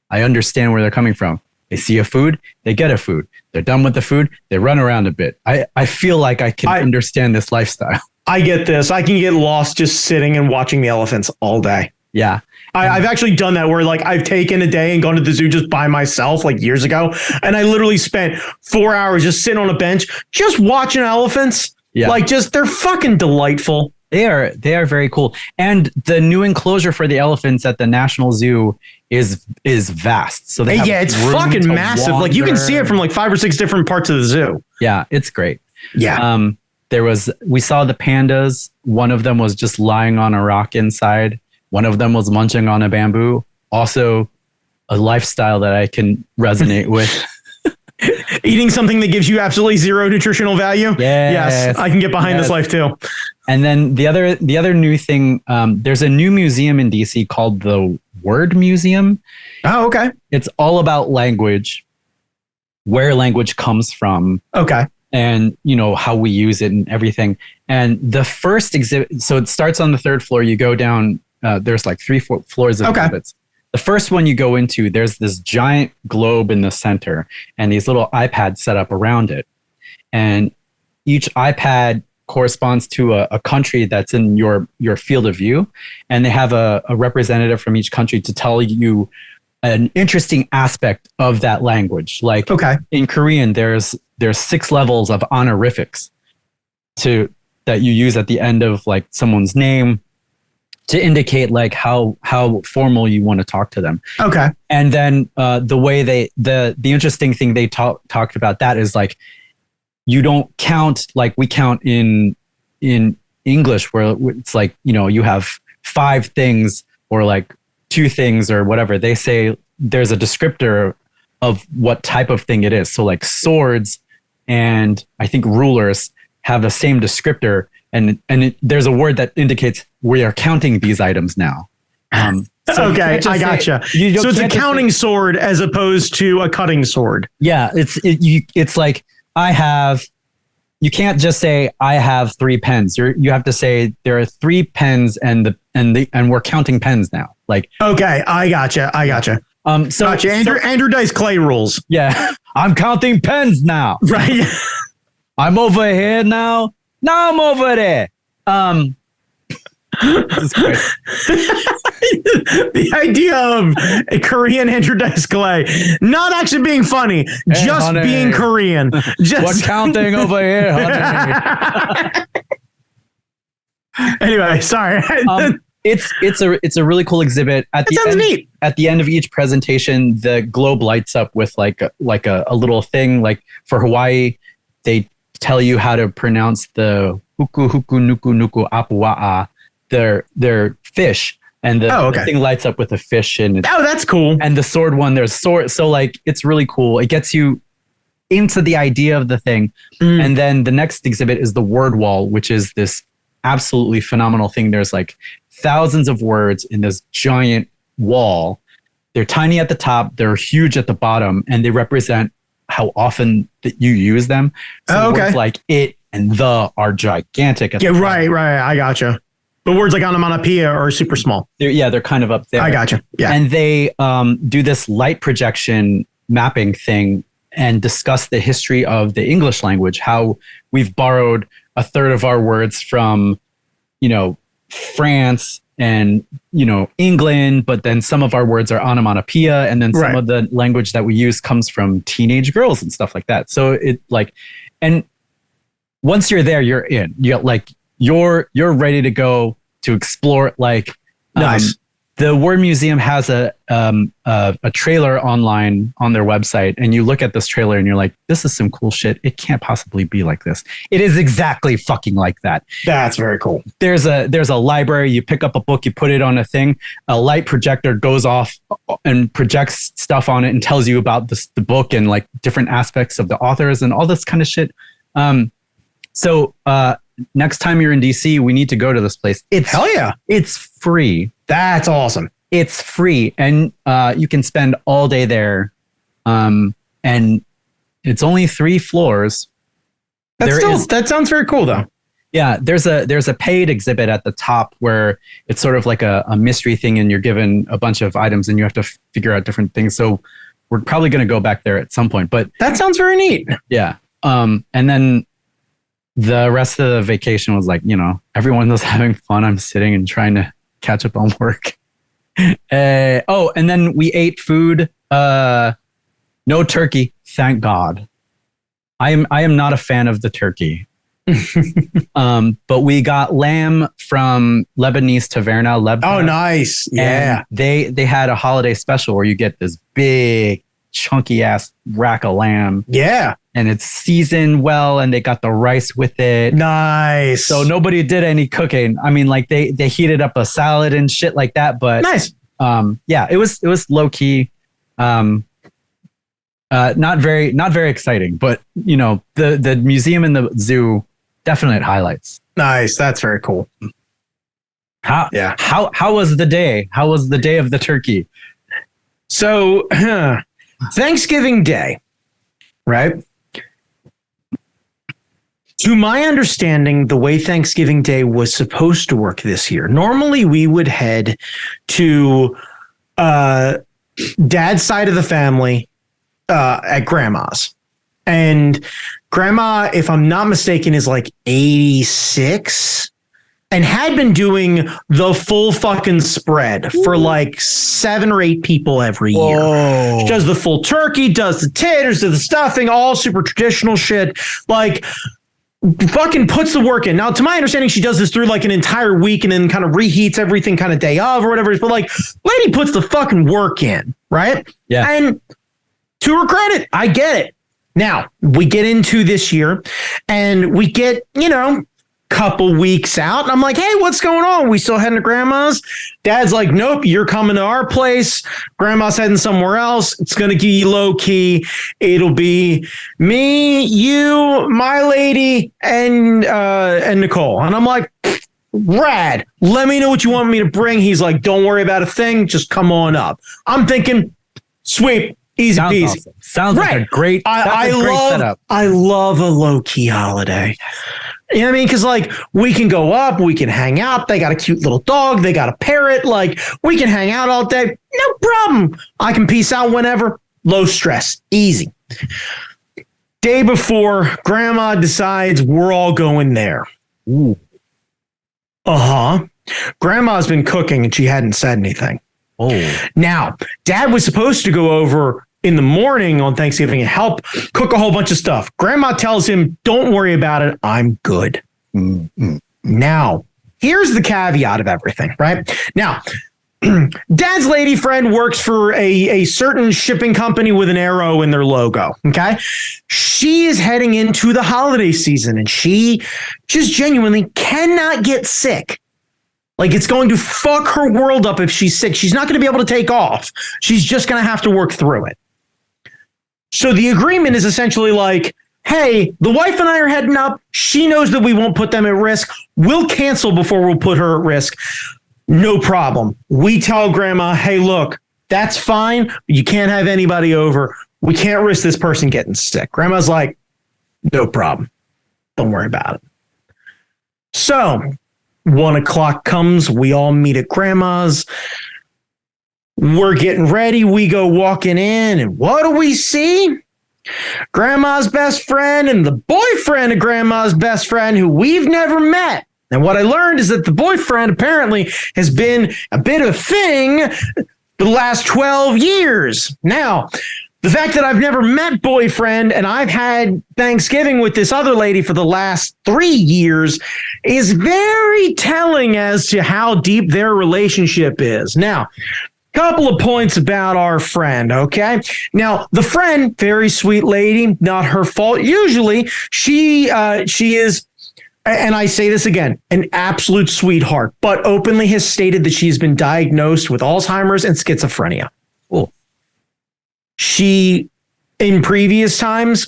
I understand where they're coming from. They see a food, they get a food. They're done with the food, they run around a bit. I feel like I can understand this lifestyle. I get this. I can get lost just sitting and watching the elephants all day. Yeah. I've actually done that where like I've taken a day and gone to the zoo just by myself like years ago. And I literally spent 4 hours just sitting on a bench, just watching elephants. Yeah. Like they're fucking delightful. They are very cool. And the new enclosure for the elephants at the National Zoo is vast. So it's fucking massive. Wander. Like you can see it from like 5 or 6 different parts of the zoo. Yeah, it's great. Yeah. We saw the pandas. One of them was just lying on a rock inside. One of them was munching on a bamboo. Also a lifestyle that I can resonate with. Eating something that gives you absolutely zero nutritional value. Yes, I can get behind this life too. And then the other new thing, there's a new museum in DC called the Word Museum. Oh, okay. It's all about language, where language comes from. Okay. And how we use it and everything. And the first exhibit, so it starts on the 3rd floor. You go down. There's like 3 floors of exhibits. The first one you go into, there's this giant globe in the center and these little iPads set up around it. And each iPad corresponds to a country that's in your field of view. And they have a representative from each country to tell you an interesting aspect of that language. Like in Korean, there's 6 levels of honorifics that you use at the end of like someone's name to indicate like how formal you want to talk to them. Okay. And then the way the interesting thing they talked about that is like, you don't count like we count in English where it's like, you have 5 things or like 2 things or whatever. They say there's a descriptor of what type of thing it is. So like swords and I think rulers have the same descriptor. And there's a word that indicates we are counting these items now. Okay, I gotcha. So it's a counting sword as opposed to a cutting sword. Yeah, it's like you can't just say I have 3 pens. You have to say there are 3 pens and we're counting pens now. Like okay, I gotcha. Gotcha. Andrew Dice Clay rules. Yeah, I'm counting pens now. Right. I'm over here now. Now I'm over there. This is crazy. The idea of a Korean Andrew Dice Clay not actually being funny, hey, just honey, being Korean. What's counting over here, honey? Anyway, sorry. It's a really cool exhibit. At the end, neat. At the end of each presentation, the globe lights up with like a little thing. Like for Hawaii, they tell you how to pronounce the huku huku nuku nuku apua'a, their fish, and the thing lights up with a fish in it. Oh, that's cool. And the sword one, there's sword. So like it's really cool. It gets you into the idea of the thing. And then the next exhibit is the word wall, which is this absolutely phenomenal thing. There's like thousands of words in this giant wall. They're tiny at the top, they're huge at the bottom, and they represent how often that you use them. So words like it and the are gigantic. Right. I gotcha. But words like onomatopoeia are super small. They're kind of up there. I gotcha. Yeah. And they do this light projection mapping thing and discuss the history of the English language, how we've borrowed a third of our words from, France and, England, but then some of our words are onomatopoeia, and then some of the language that we use comes from teenage girls and stuff like that. So it and once you're there, you're in. You're ready to go to explore. Nice. The Word Museum has a trailer online on their website, and you look at this trailer and you're like, this is some cool shit. It can't possibly be like this. It is exactly fucking like that. That's very cool. There's a library. You pick up a book, you put it on a thing, a light projector goes off and projects stuff on it and tells you about the book and like different aspects of the authors and all this kind of shit. So next time you're in DC, we need to go to this place. Hell yeah. It's free. That's awesome. It's free, and you can spend all day there. And it's only 3 floors. That sounds very cool, though. Yeah, there's a paid exhibit at the top where it's sort of like a mystery thing, and you're given a bunch of items, and you have to figure out different things. So we're probably going to go back there at some point. But that sounds very neat. Yeah. And then the rest of the vacation was like, everyone was having fun. I'm sitting and trying to catch up on work. And then we ate food. No turkey, thank God. I am not a fan of the turkey. But we got lamb from Lebanese Taverna. Oh, nice. Yeah. They had a holiday special where you get this big, chunky ass rack of lamb. Yeah. And it's seasoned well, and they got the rice with it. Nice. So nobody did any cooking. I mean, like they heated up a salad and shit like that. But nice. It was low key. Not very exciting. But the museum and the zoo definite highlights. Nice. That's very cool. How was the day? How was the day of the turkey? So Thanksgiving Day, right? To my understanding, the way Thanksgiving Day was supposed to work this year, normally we would head to dad's side of the family at grandma's. And grandma, if I'm not mistaken, is like 86 and had been doing the full fucking spread for like 7 or 8 people every year. Whoa. She does the full turkey, does the taters, does the stuffing, all super traditional shit. Like, fucking puts the work in. Now, to my understanding, she does this through like an entire week and then kind of reheats everything kind of day of or whatever. But like, lady puts the fucking work in, right? Yeah. And to her credit, I get it. Now, we get into this year and we get, couple weeks out. And I'm like, hey, what's going on? We still heading to grandma's? Dad's like, nope, you're coming to our place. Grandma's heading somewhere else. It's going to be low key. It'll be me, you, my lady, and Nicole. And I'm like, rad. Let me know what you want me to bring. He's like, don't worry about a thing. Just come on up. I'm thinking, sweet. Easy Sounds peasy. awesome. Sounds like a great, great setup. I love a low key holiday. You know what I mean? Because like we can go up, we can hang out. They got a cute little dog. They got a parrot. Like we can hang out all day. No problem. I can peace out whenever. Low stress. Easy. Day before, grandma decides we're all going there. Ooh. Uh-huh. Grandma's been cooking and she hadn't said anything. Oh. Now, Dad was supposed to go over in the morning on Thanksgiving and help cook a whole bunch of stuff. Grandma tells him, don't worry about it. I'm good. Mm-hmm. Now, here's the caveat of everything, right? Now, Dad's lady friend works for a certain shipping company with an arrow in their logo. Okay. She is heading into the holiday season and she just genuinely cannot get sick. Like, it's going to fuck her world up if she's sick. She's not going to be able to take off. She's just going to have to work through it. So the agreement is essentially like, hey, the wife and I are heading up. She knows that we won't put them at risk. We'll cancel before we'll put her at risk. No problem. We tell Grandma, hey, look, that's fine. You can't have anybody over. We can't risk this person getting sick. Grandma's like, no problem. Don't worry about it. So 1:00 comes. We all meet at Grandma's. We're getting ready. We go walking in. And what do we see? Grandma's best friend and the boyfriend of Grandma's best friend who we've never met. And what I learned is that the boyfriend apparently has been a bit of a thing the last 12 years. Now, the fact that I've never met boyfriend and I've had Thanksgiving with this other lady for the last 3 years is very telling as to how deep their relationship is. Now, couple of points about our friend, okay? Now, the friend, very sweet lady, not her fault. Usually, she is, and I say this again, an absolute sweetheart, but openly has stated that she's been diagnosed with Alzheimer's and schizophrenia. Cool. She, in previous times,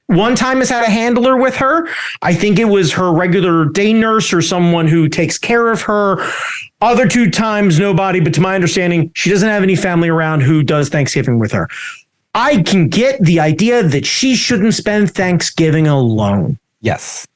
one time has had a handler with her. I think it was her regular day nurse or someone who takes care of her. Other 2 times, nobody, but to my understanding, she doesn't have any family around who does Thanksgiving with her. I can get the idea that she shouldn't spend Thanksgiving alone. Yes.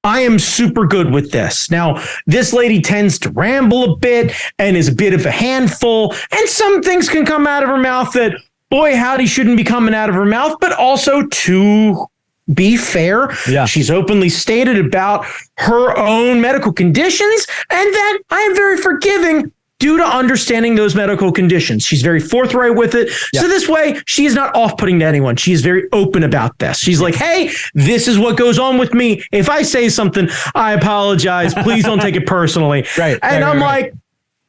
I am super good with this. Now, this lady tends to ramble a bit and is a bit of a handful, and some things can come out of her mouth that, boy, howdy, shouldn't be coming out of her mouth, but also to be fair, she's openly stated about her own medical conditions and that I am very forgiving due to understanding those medical conditions. She's very forthright with it. Yeah. So this way, she is not off-putting to anyone. She is very open about this. She's like, hey, this is what goes on with me. If I say something, I apologize. Please don't take it personally. And I'm like,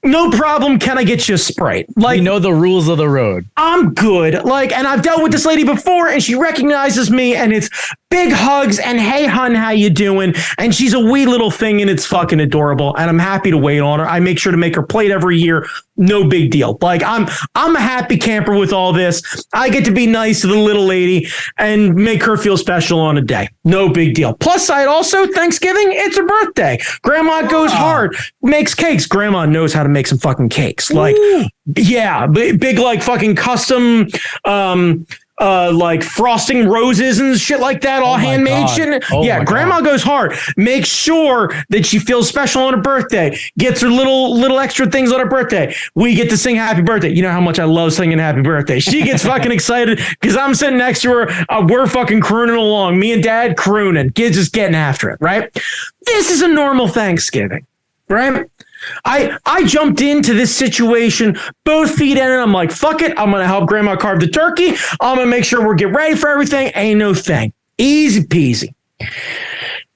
no problem. Can I get you a Sprite? Like, you know the rules of the road. I'm good. Like, and I've dealt with this lady before and she recognizes me and it's big hugs and hey, hun, how you doing? And she's a wee little thing and it's fucking adorable. And I'm happy to wait on her. I make sure to make her plate every year. No big deal. Like, I'm a happy camper with all this. I get to be nice to the little lady and make her feel special on a day. No big deal. Plus side also, Thanksgiving, it's her birthday. Grandma goes hard, makes cakes. Grandma knows how to make some fucking cakes. Like, yeah, big like fucking custom like frosting roses and shit like that, all handmade shit. Yeah, Grandma goes hard. Make sure that she feels special on her birthday. Gets her little extra things on her birthday. We get to sing happy birthday. You know how much I love singing happy birthday. She gets fucking excited because I'm sitting next to her. We're fucking crooning along. Me and Dad crooning. Kids just getting after it, right? This is a normal Thanksgiving, right? I jumped into this situation, both feet in it. I'm like, fuck it. I'm going to help Grandma carve the turkey. I'm going to make sure we're getting ready for everything. Ain't no thing. Easy peasy.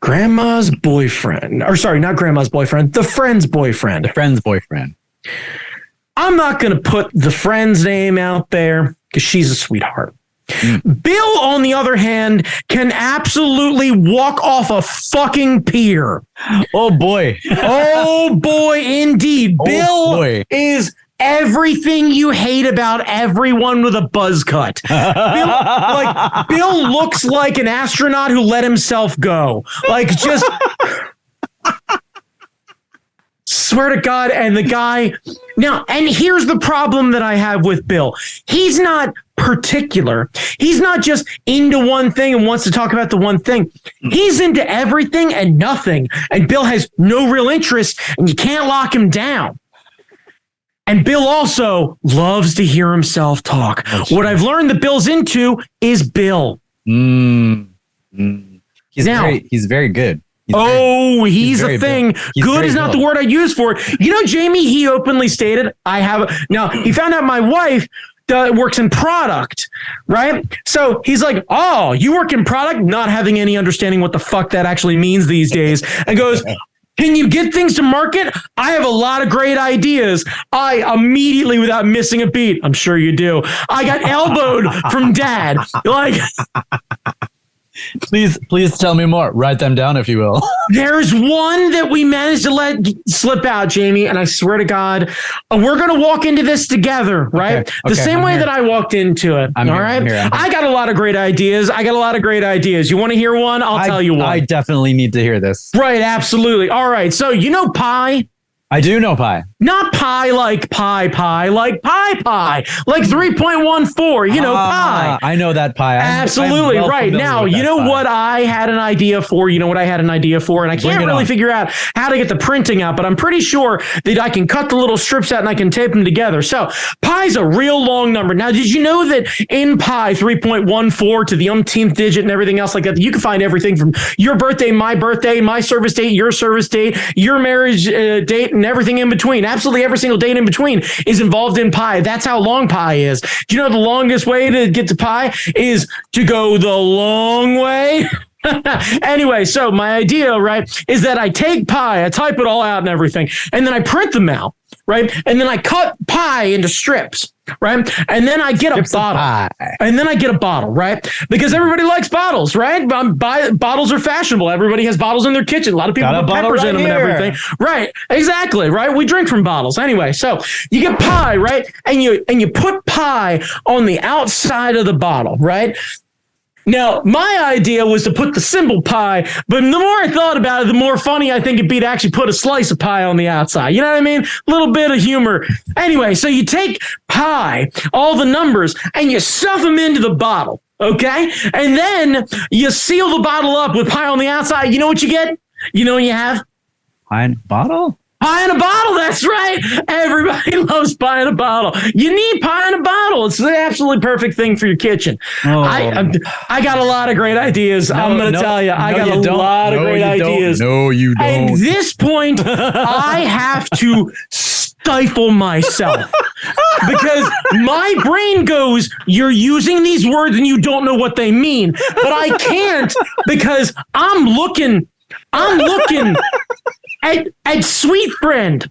Grandma's boyfriend, or sorry, not Grandma's boyfriend, the friend's boyfriend. The friend's boyfriend. I'm not going to put the friend's name out there because she's a sweetheart. Bill, on the other hand, can absolutely walk off a fucking pier. Oh, boy. Oh, boy, indeed. Bill is everything you hate about everyone with a buzz cut. Bill looks like an astronaut who let himself go. Like, just... Swear to God, and the guy... Now, and here's the problem that I have with Bill. He's not particular. He's not just into one thing and wants to talk about the one thing. He's into everything and nothing. And Bill has no real interest, and you can't lock him down. And Bill also loves to hear himself talk. What I've learned that Bill's into is Bill. He's very good. He's a thing. Good is not the word I use for it. You know, Jamie, he openly stated, now he found out my wife works in product, right? So he's like, oh, you work in product? Not having any understanding what the fuck that actually means these days. And goes, can you get things to market? I have a lot of great ideas. I immediately, without missing a beat, I'm sure you do, I got elbowed from Dad. Like, Please tell me more. Write them down, if you will. There's one that we managed to let slip out, Jamie, and I swear to God, we're going to walk into this together, right? The same way that I walked into it. All right? I got a lot of great ideas. You want to hear one? I'll tell you one. I definitely need to hear this. Right, absolutely. All right, so you know pie? I do know pi. Not pi like pi, like pi, like 3.14, you know, pi. I know that pi. Absolutely right. Now, you know what I had an idea for? And I can't really figure out how to get the printing out, but I'm pretty sure that I can cut the little strips out and I can tape them together. So pi's a real long number. Now, did you know that in pi, 3.14 to the umpteenth digit and everything else like that, you can find everything from your birthday, my service date, your service date, your marriage date, and everything in between. Absolutely every single date in between is involved in pi. That's how long pi is. Do you know the longest way to get to pi is to go the long way? Anyway, so my idea, right, is that I take pi, I type it all out and everything, and then I print them out, right? And then I cut pi into strips, right? And then I get a bottle. And then I get a bottle, right? Because everybody likes bottles, right? Bottles are fashionable. Everybody has bottles in their kitchen. A lot of people put peppers in them and everything. Right, exactly, right? We drink from bottles. Anyway, so you get pie, right? And you put pie on the outside of the bottle, right? Now, my idea was to put the symbol pi, but the more I thought about it, the more funny I think it'd be to actually put a slice of pie on the outside. You know what I mean? A little bit of humor. Anyway, so you take pi, all the numbers, and you stuff them into the bottle, okay? And then you seal the bottle up with pie on the outside. You know what you get? You know what you have? Pie in a bottle? Pie in a bottle, that's right. Everybody loves pie in a bottle. You need pie in a bottle. It's the absolutely perfect thing for your kitchen. I got a lot of great ideas. I'm going to tell you. I got a lot of great ideas. No, you don't. At this point, I have to stifle myself because my brain goes, you're using these words and you don't know what they mean. But I can't because I'm looking at Sweet Friend,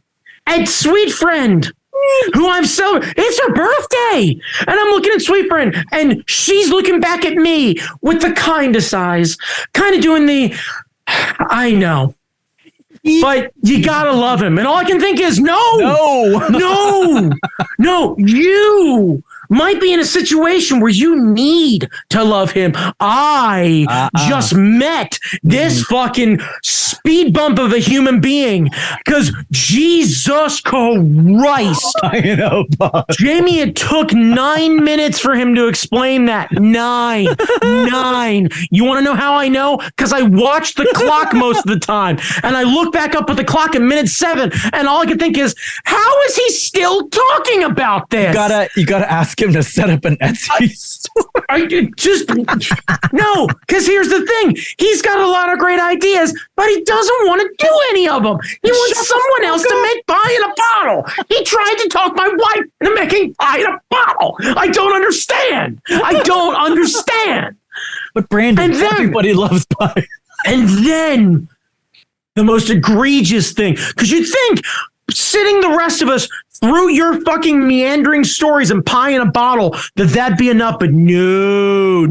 who I'm it's her birthday. And I'm looking at Sweet Friend and she's looking back at me with the kindest eyes, kind of doing I know, but you gotta love him. And all I can think is, no, you might be in a situation where you need to love him. I just met this fucking speed bump of a human being because Jesus Christ. I know, Bob. Jamie, it took 9 minutes for him to explain that. Nine. You want to know how I know? Because I watched the clock most of the time and I look back up at the clock at minute 7 and all I can think is, how is he still talking about this? You gotta ask him to set up an Etsy store. No, because here's the thing. He's got a lot of great ideas, but he doesn't want to do any of them. He wants someone else to make pie in a bottle. He tried to talk my wife into making pie in a bottle. I don't understand. But Brandon, everybody loves pie. And then the most egregious thing, because you'd think sitting the rest of us through your fucking meandering stories and pie in a bottle, that'd be enough. But no.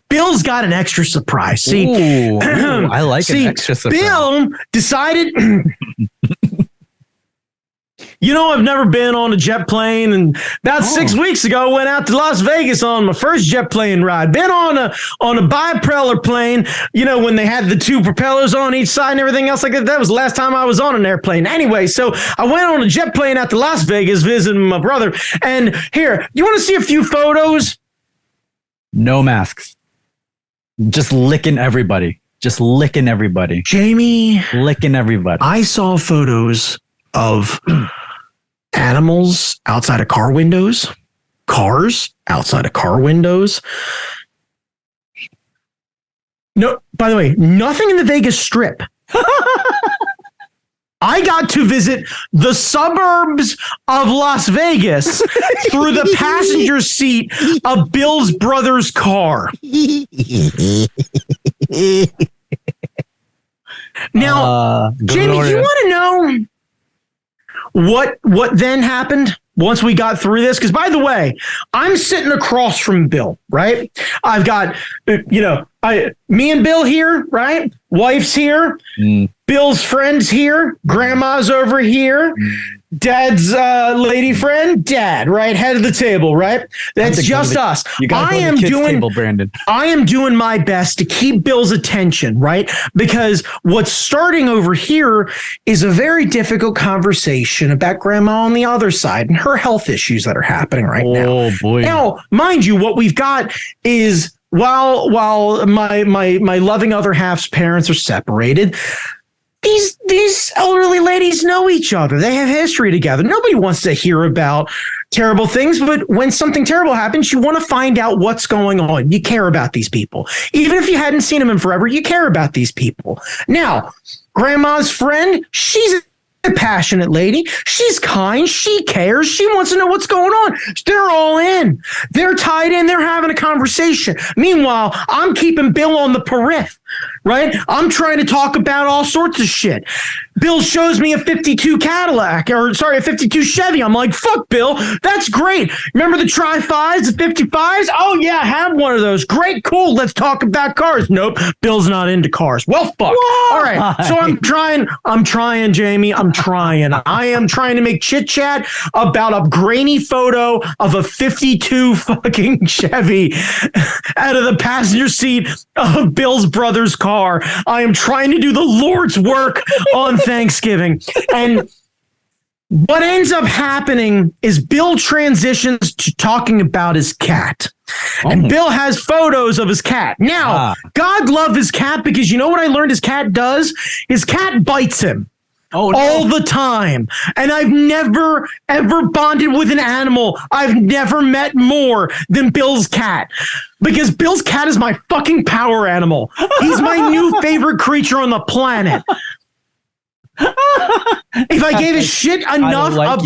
Bill's got an extra surprise. See, I like an extra surprise. Bill decided, I've never been on a jet plane, and about 6 weeks ago, went out to Las Vegas on my first jet plane ride. Been on a bipropeller plane, when they had the two propellers on each side and everything else like that. That was the last time I was on an airplane. Anyway, so I went on a jet plane out to Las Vegas visiting my brother. And here, you want to see a few photos? No masks. Just licking everybody. Jamie. Licking everybody. I saw photos of animals outside of car windows, cars outside of car windows. No, by the way, nothing in the Vegas Strip. I got to visit the suburbs of Las Vegas through the passenger seat of Bill's brother's car. Now, Jamie, do you want to know what then happened once we got through this? Because, by the way, I'm sitting across from Bill, right? I've got, me and Bill here, right? Wife's here. Bill's friend's here. Grandma's over here. Dad's lady friend, Dad, right? Head of the table, right? That's just us. I am doing my best to keep Bill's attention, right? Because what's starting over here is a very difficult conversation about Grandma on the other side and her health issues that are happening right now. Oh boy. Now, mind you, what we've got is while my loving other half's parents are separated, these elderly ladies know each other. They have history together. Nobody wants to hear about terrible things, but when something terrible happens, you want to find out what's going on. You care about these people. Even if you hadn't seen them in forever, you care about these people. Now, Grandma's friend, she's a passionate lady. She's kind. She cares. She wants to know what's going on. They're all in. They're tied in. They're having a conversation. Meanwhile, I'm keeping Bill on the periphery, right? I'm trying to talk about all sorts of shit. Bill shows me a 52 a 52 Chevy. I'm like, fuck, Bill. That's great. Remember the Tri-5s, the 55s? Oh, yeah, I have one of those. Great, cool. Let's talk about cars. Nope, Bill's not into cars. Well, fuck. Why? All right, so I'm trying, Jamie. I am trying to make chit chat about a grainy photo of a 52 fucking Chevy out of the passenger seat of Bill's brother's car. I am trying to do the Lord's work on Thanksgiving. And what ends up happening is Bill transitions to talking about his cat. And Bill has photos of his cat. Now, God love his cat, because you know what I learned his cat does? His cat bites him. Oh, no. All the time. And I've never, ever bonded with an animal I've never met more than Bill's cat. Because Bill's cat is my fucking power animal. He's my new favorite creature on the planet. If I gave a shit enough about...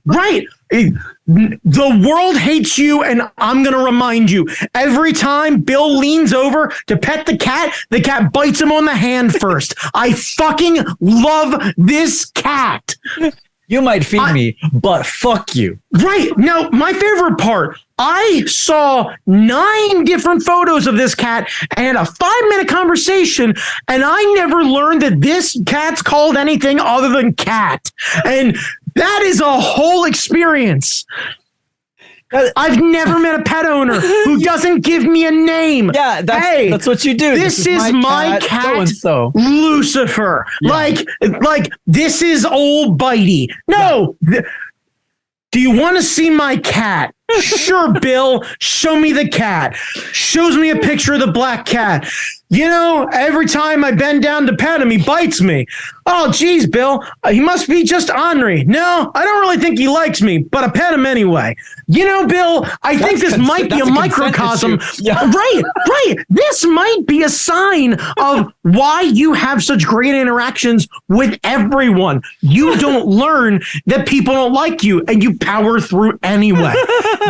Right. The world hates you, and I'm going to remind you. Every time Bill leans over to pet the cat bites him on the hand first. I fucking love this cat. You might feed me, but fuck you. Right. Now, my favorite part, I saw 9 different photos of this cat and a 5-minute conversation, and I never learned that this cat's called anything other than cat. And that is a whole experience. I've never met a pet owner who doesn't give me a name. Yeah, that's what you do. This is my cat, so-and-so. Lucifer. Yeah. Like this is old Bitey. No. Yeah. Do you want to see my cat? Sure, Bill. Show me the cat. Shows me a picture of the black cat. You know, every time I bend down to pet him, he bites me. Oh, geez, Bill, he must be just ornery. No, I don't really think he likes me, but I pet him anyway. You know, Bill, I think this might be a microcosm. Yeah. Right. This might be a sign of why you have such great interactions with everyone. You don't learn that people don't like you, and you power through anyway.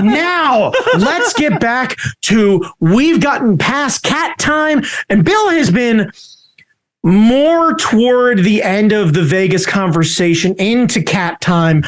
Now, let's get back to we've gotten past cat time, and Bill has been more toward the end of the Vegas conversation into cat time,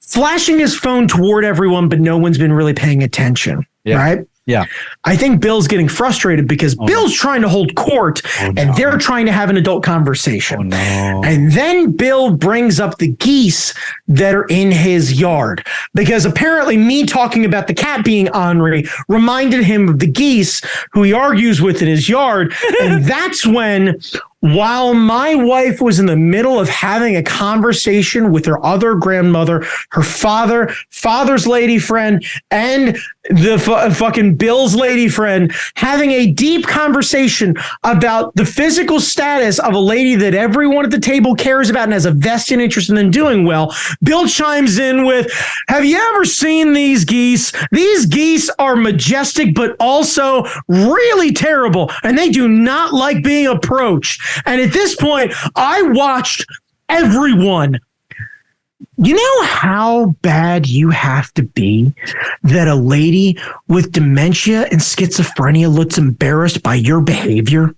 flashing his phone toward everyone, but no one's been really paying attention. Yeah. Right? Yeah. I think Bill's getting frustrated because Bill's trying to hold court and they're trying to have an adult conversation. And then Bill brings up the geese that are in his yard, because apparently me talking about the cat being ornery reminded him of the geese who he argues with in his yard. And that's when while my wife was in the middle of having a conversation with her other grandmother, her father's lady friend, and the fucking Bill's lady friend, having a deep conversation about the physical status of a lady that everyone at the table cares about and has a vested interest in doing well, Bill chimes in with, have you ever seen these geese? These geese are majestic, but also really terrible, and they do not like being approached. And at this point, I watched everyone. You know how bad you have to be that a lady with dementia and schizophrenia looks embarrassed by your behavior?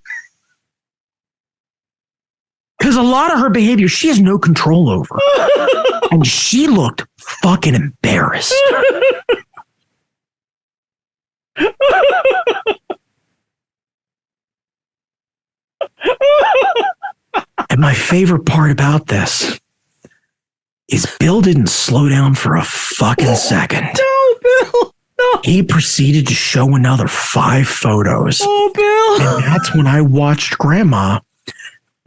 Because a lot of her behavior, she has no control over. And she looked fucking embarrassed. And my favorite part about this is Bill didn't slow down for a fucking second. No, Bill. No. He proceeded to show another 5 photos. Oh, Bill. And that's when I watched Grandma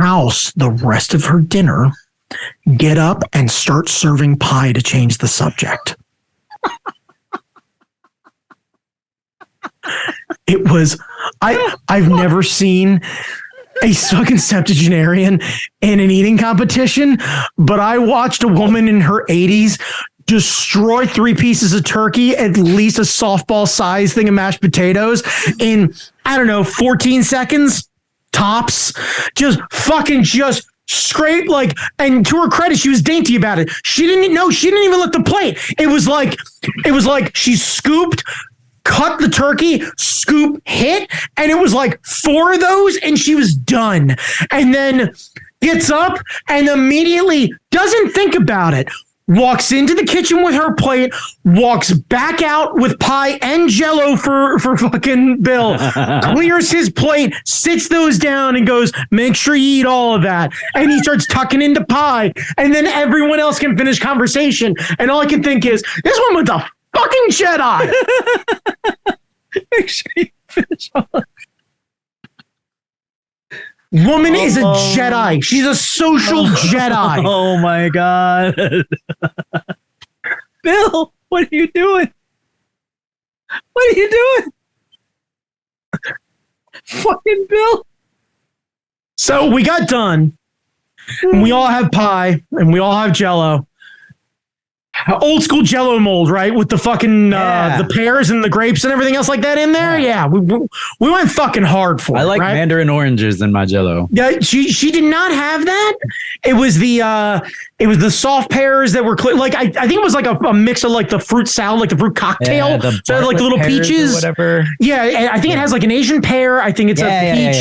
house the rest of her dinner, get up and start serving pie to change the subject. It was, I've never seen a fucking septuagenarian in an eating competition, but I watched a woman in her 80s destroy 3 pieces of turkey, at least a softball size thing of mashed potatoes in, 14 seconds tops. Just scrape, like, and to her credit, she was dainty about it. She didn't even lift the plate. It was like she scooped, cut the turkey, scoop, hit, and it was like 4 of those, and she was done. And then gets up and immediately doesn't think about it. Walks into the kitchen with her plate, walks back out with pie and Jell-O for fucking Bill, clears his plate, sits those down and goes, make sure you eat all of that. And he starts tucking into pie, and then everyone else can finish conversation. And all I can think is, this woman's a fucking Jedi. Make sure you finish all of Woman is a Jedi. She's a social Jedi. Oh my God. Bill, what are you doing? What are you doing? Fucking Bill. So we got done. And we all have pie and we all have Jell-O. Old school Jell-O mold, right? With the fucking the pears and the grapes and everything else like that in there. Yeah, we went fucking hard for it. I like right? mandarin oranges in my Jell-O. Yeah, she did not have that. It was the soft pears that were like I think it was like a mix of like the fruit salad, like the fruit cocktail, so like the little peaches, whatever. Yeah, I think it has like an Asian pear. I think it's a peach,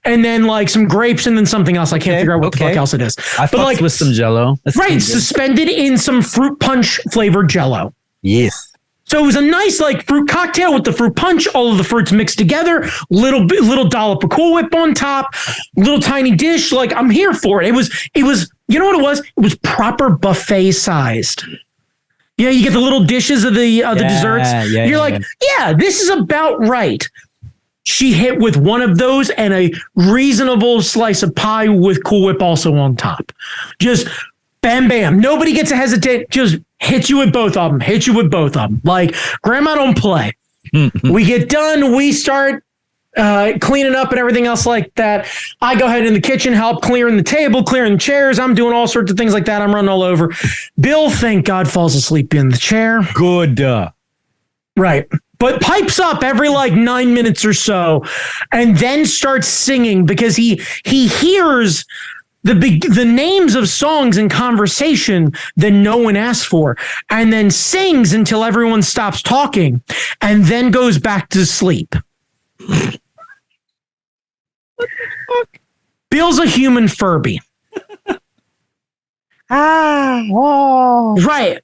and then like some grapes, and then something else. I can't figure out what the fuck else it is. But like with some Jell-O, right? Suspended in some fruit punch flavored Jell-O. Yes. So it was a nice like fruit cocktail with the fruit punch, all of the fruits mixed together, little dollop of Cool Whip on top, little tiny dish. Like, I'm here for it. It was, you know what it was? It was proper buffet sized. Yeah, you get the little dishes of the desserts. You're like, this is about right. She hit with one of those and a reasonable slice of pie with Cool Whip also on top. Just bam, bam. Nobody gets to hesitate. Just hit you with both of them. Like, Grandma don't play. We get done. We start cleaning up and everything else like that. I go ahead in the kitchen, help clearing the table, clearing the chairs. I'm doing all sorts of things like that. I'm running all over. Bill, thank God, falls asleep in the chair. Good. Right. But pipes up every like 9 minutes or so and then starts singing because he hears the names of songs in conversation that no one asked for, and then sings until everyone stops talking and then goes back to sleep. What the fuck? Bill's a human Furby. Right.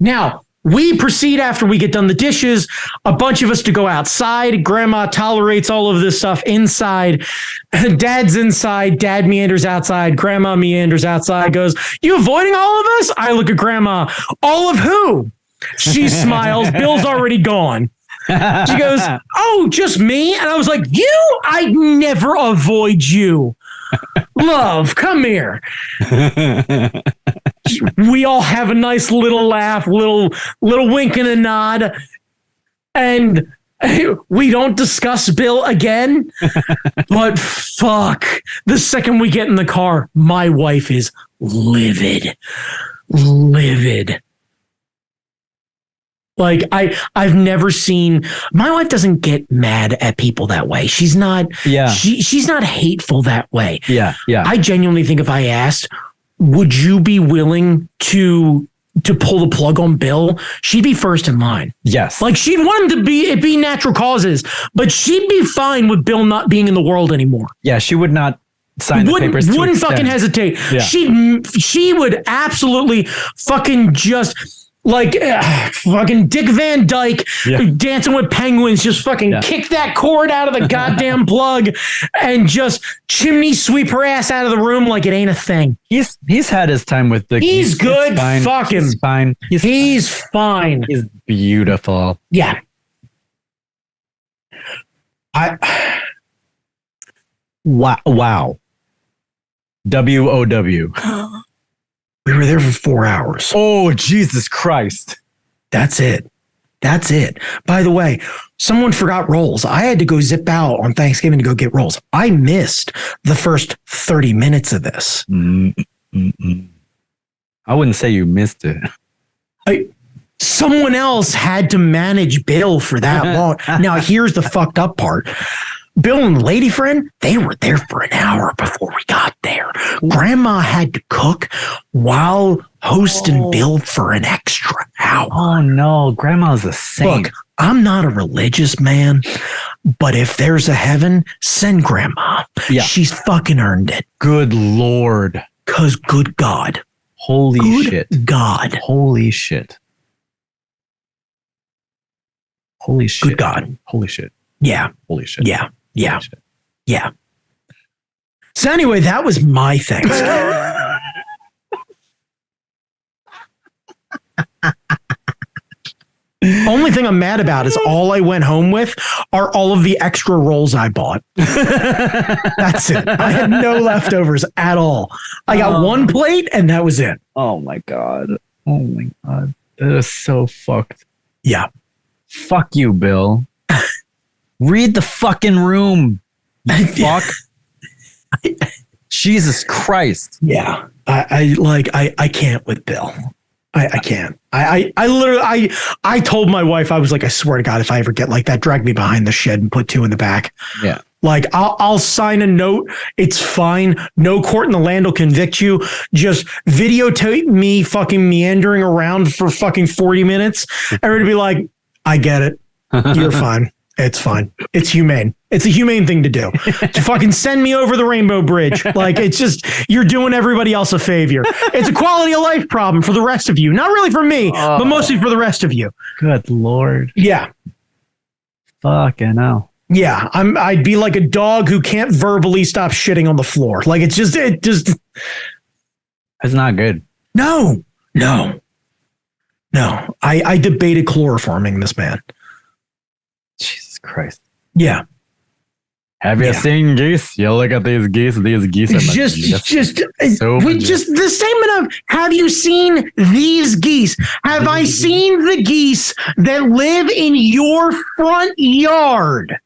Now, we proceed after we get done the dishes, a bunch of us to go outside. Grandma tolerates all of this stuff inside. Dad's inside. Dad meanders outside. Grandma meanders outside, goes, you avoiding all of us? I look at Grandma. All of who? She smiles. Bill's already gone. She goes, oh, just me? And I was like, I'd never avoid you. Love, come here. We all have a nice little laugh, little wink and a nod. And we don't discuss Bill again. But fuck, the second we get in the car, my wife is livid. Like I've never seen, my wife doesn't get mad at people that way. She's not, she's not hateful that way. Yeah. I genuinely think if I asked, would you be willing to pull the plug on Bill? She'd be first in line. Yes. Like she'd want him to be natural causes, but she'd be fine with Bill not being in the world anymore. Yeah. She would not sign the papers. Wouldn't fucking hesitate. Yeah. She would absolutely fucking just, like fucking Dick Van Dyke dancing with penguins, just fucking kick that cord out of the goddamn plug and just chimney sweep her ass out of the room like it ain't a thing. He's had his time with the. He's good. Fuck him. He's fine. He's fine. He's beautiful. Yeah. Wow. WOW. We were there for 4 hours. Oh, Jesus Christ. That's it. By the way, someone forgot rolls. I had to go zip out on Thanksgiving to go get rolls. I missed the first 30 minutes of this. I wouldn't say you missed it. Someone else had to manage Bill for that long. Now, here's the fucked up part. Bill and the lady friend, they were there for an hour before we got there. Grandma had to cook while hosting Bill for an extra hour. Oh, no. Grandma's a saint. Look, I'm not a religious man, but if there's a heaven, send Grandma. Yeah. She's fucking earned it. Good Lord. Because good God. Holy shit. God. Holy shit. Holy shit. Good God. Holy shit. Yeah. Holy shit. Yeah. Holy shit. Yeah. So anyway, that was my Thanksgiving. Only thing I'm mad about is all I went home with are all of the extra rolls I bought. That's it. I had no leftovers at all. I got one plate and that was it. Oh my God. Oh my God. That is so fucked. Yeah. Fuck you, Bill. Read the fucking room. You fuck. Jesus Christ. Yeah. I can't with Bill. I can't. I literally told my wife, I was like, I swear to God, if I ever get like that, drag me behind the shed and put 2 in the back. Yeah. Like I'll sign a note. It's fine. No court in the land will convict you. Just videotape me fucking meandering around for fucking 40 minutes. Everybody be like, I get it. You're fine. It's fine. It's humane. It's a humane thing to do. To fucking send me over the Rainbow Bridge. Like, it's just, you're doing everybody else a favor. It's a quality of life problem for the rest of you. Not really for me, but mostly for the rest of you. Good Lord. Yeah. Fucking hell. Yeah. I'd be like a dog who can't verbally stop shitting on the floor. Like, it just. It's not good. No. I debated chloroforming this man. Jesus Christ. Yeah. Have you seen geese? You look at these geese. These geese are just the statement of, have you seen these geese? Have I seen the geese that live in your front yard?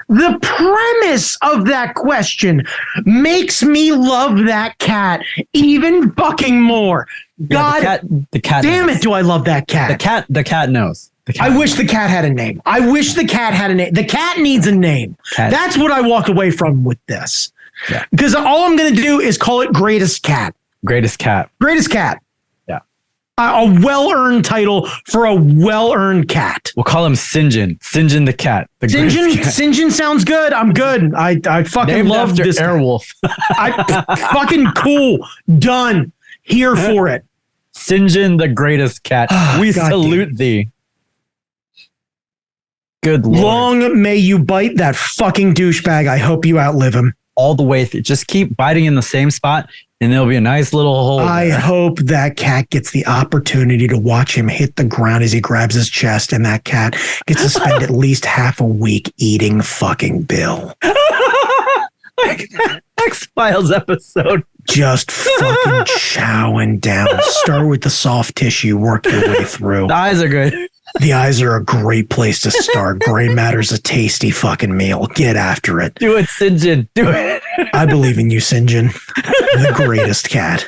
The premise of that question makes me love that cat even fucking more. God, the cat damn knows. it, do I love that cat? The cat knows. I wish the cat had a name. The cat needs a name. That's what I walked away from with this. Yeah. Because all I'm going to do is call it Greatest Cat. Greatest cat. Yeah. A well-earned title for a well-earned cat. We'll call him Sinjin. Sinjin the cat. Sinjin sounds good. I'm good. I fucking Named love after this. Airwolf. Fucking cool. Done. Here for it. Sinjin the greatest cat. We salute thee. Good Lord. Long may you bite that fucking douchebag. I hope you outlive him. all the way through. Just keep biting in the same spot, and there'll be a nice little hole. I hope that cat gets the opportunity to watch him hit the ground as he grabs his chest, and that cat gets to spend at least half a week eating fucking Bill. Like that X-Files episode. Just fucking chowing down. Start with the soft tissue, work your way through. The eyes are good. The eyes are a great place to start. Gray matter's a tasty fucking meal. Get after it. Do it, St. John. Do it. I believe in you, St. John. The greatest cat.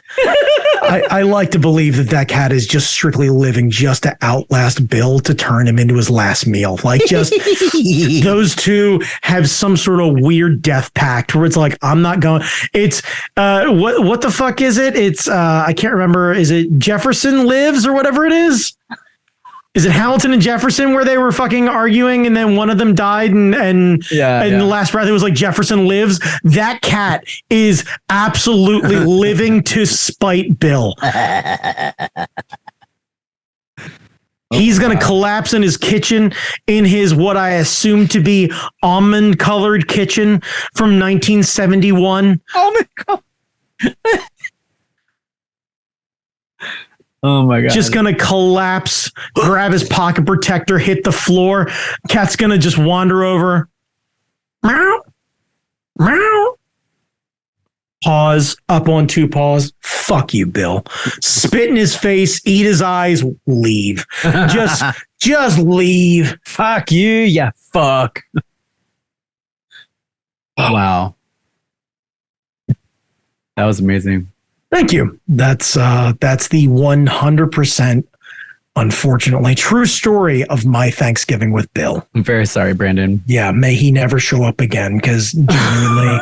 I like to believe that cat is just strictly living just to outlast Bill to turn him into his last meal. Like, just those two have some sort of weird death pact where it's like, I'm not going. It's what the fuck is it? It's I can't remember. Is it Jefferson Lives or whatever it is? Is it Hamilton and Jefferson where they were fucking arguing and then one of them died and the last breath it was like Jefferson Lives? That cat is absolutely living to spite Bill. He's going to collapse in his kitchen, in his what I assume to be almond colored kitchen from 1971. Almond colored. Oh my God. Just gonna collapse, grab his pocket protector, hit the floor. Cat's gonna just wander over. Meow. Meow. Pause, up on two paws. Fuck you, Bill. Spit in his face, eat his eyes, leave. Just leave. Fuck you, yeah, fuck. Wow. That was amazing. Thank you. That's the 100%, unfortunately, true story of my Thanksgiving with Bill. I'm very sorry, Brandon. Yeah, may he never show up again, because genuinely,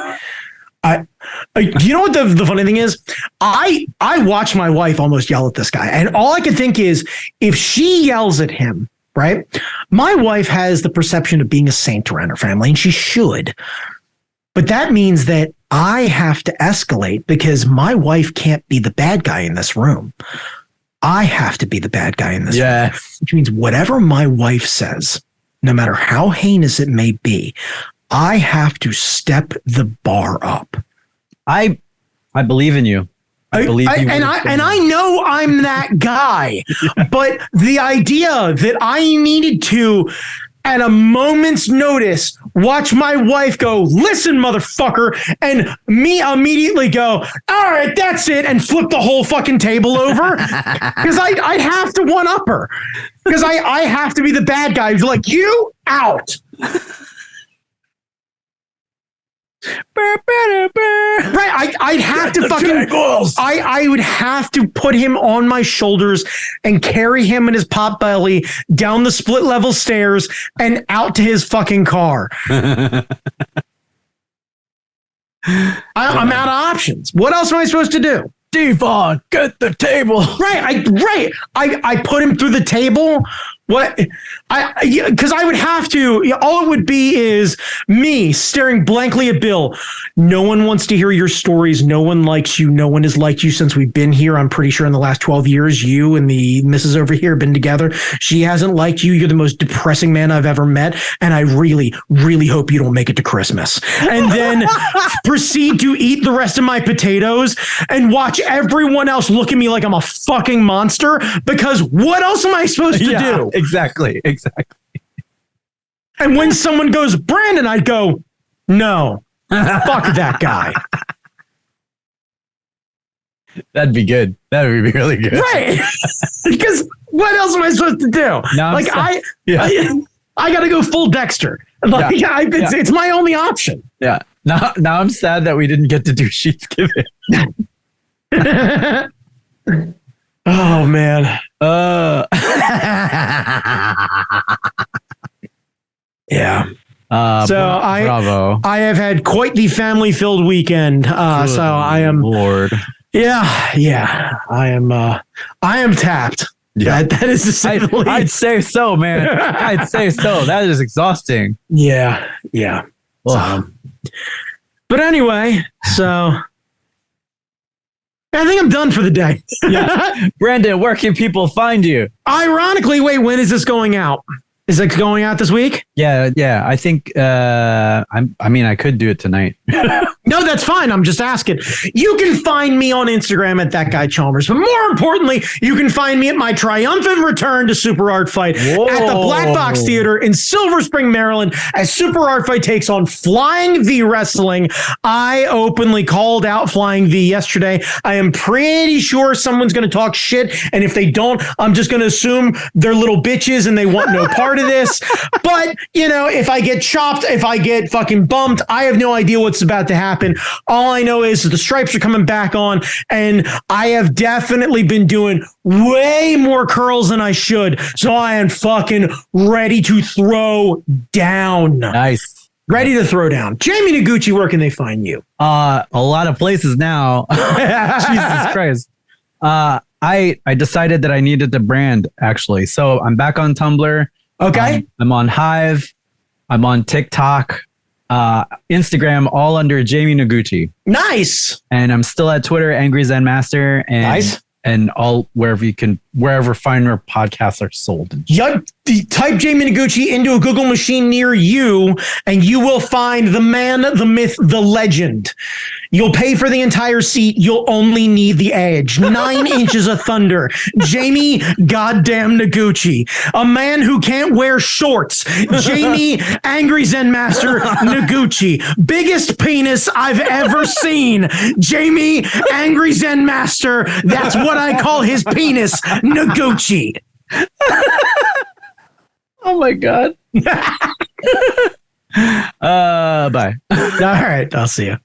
you know what the funny thing is? I watch my wife almost yell at this guy, and all I can think is if she yells at him, right? My wife has the perception of being a saint around her family, and she should. But that means that I have to escalate because my wife can't be the bad guy in this room. I have to be the bad guy in this room. Which means whatever my wife says, no matter how heinous it may be, I have to step the bar up. I believe in you. I believe you. And I know I'm that guy, but the idea that I needed to, at a moment's notice, watch my wife go, listen, motherfucker, and me immediately go, all right, that's it, and flip the whole fucking table over. Because I have to one-up her. Because I have to be the bad guy who's like, you out. Right, I'd have to fucking I would have to put him on my shoulders and carry him in his pot belly down the split level stairs and out to his fucking car. I'm out of options. What else am I supposed to do? Devon, get the table. Right. I put him through the table. What? Because I would have to. All it would be is me staring blankly at Bill. No one wants to hear your stories. No one likes you. No one has liked you since we've been here. I'm pretty sure in the last 12 years, you and the missus over here have been together. She hasn't liked you. You're the most depressing man I've ever met. And I really, really hope you don't make it to Christmas. And then proceed to eat the rest of my potatoes and watch everyone else look at me like I'm a fucking monster. Because what else am I supposed to do? Exactly. And when someone goes, Brandon, I'd go, no, fuck that guy. That'd be good. That would be really good. Right. Because what else am I supposed to do? Like, I got to go full Dexter. Like, it's my only option. Yeah. Now I'm sad that we didn't get to do Sheetsgiving. Oh, man. Yeah. Bravo. I have had quite the family-filled weekend. So I am. Lord. Yeah. I am tapped. Yeah. That is to say the least. I'd say so, man. I'd say so. That is exhausting. Yeah. But anyway, so I think I'm done for the day. Yeah. Brandon, where can people find you? Ironically, wait, when is this going out? Is it going out this week? Yeah. I think, I could do it tonight. No, that's fine. I'm just asking. You can find me on Instagram at That Guy Chalmers. But more importantly, you can find me at my triumphant return to Super Art Fight at the Black Box Theater in Silver Spring, Maryland, as Super Art Fight takes on Flying V Wrestling. I openly called out Flying V yesterday. I am pretty sure someone's going to talk shit. And if they don't, I'm just going to assume they're little bitches and they want no part of this. But, if I get chopped, if I get fucking bumped, I have no idea what's about to happen. All I know is the stripes are coming back on, and I have definitely been doing way more curls than I should. So I am fucking ready to throw down. Nice. Ready to throw down. Jamie Noguchi, where can they find you? A lot of places now. Jesus Christ. I decided that I needed to brand, actually. So I'm back on Tumblr. Okay. I'm on Hive. I'm on TikTok. Instagram, all under Jamie Noguchi. Nice. And I'm still at Twitter, Angry Zen Master, and nice. And all wherever finer podcasts are sold. Yep. Type Jamie Noguchi into a Google machine near you, and you will find the man, the myth, the legend. You'll pay for the entire seat. You'll only need the edge. 9 inches of thunder. Jamie goddamn Noguchi. A man who can't wear shorts. Jamie Angry Zen Master Noguchi. Biggest penis I've ever seen. Jamie Angry Zen Master. That's what I call his penis. Noguchi. Oh my God. Bye. All right. I'll see you.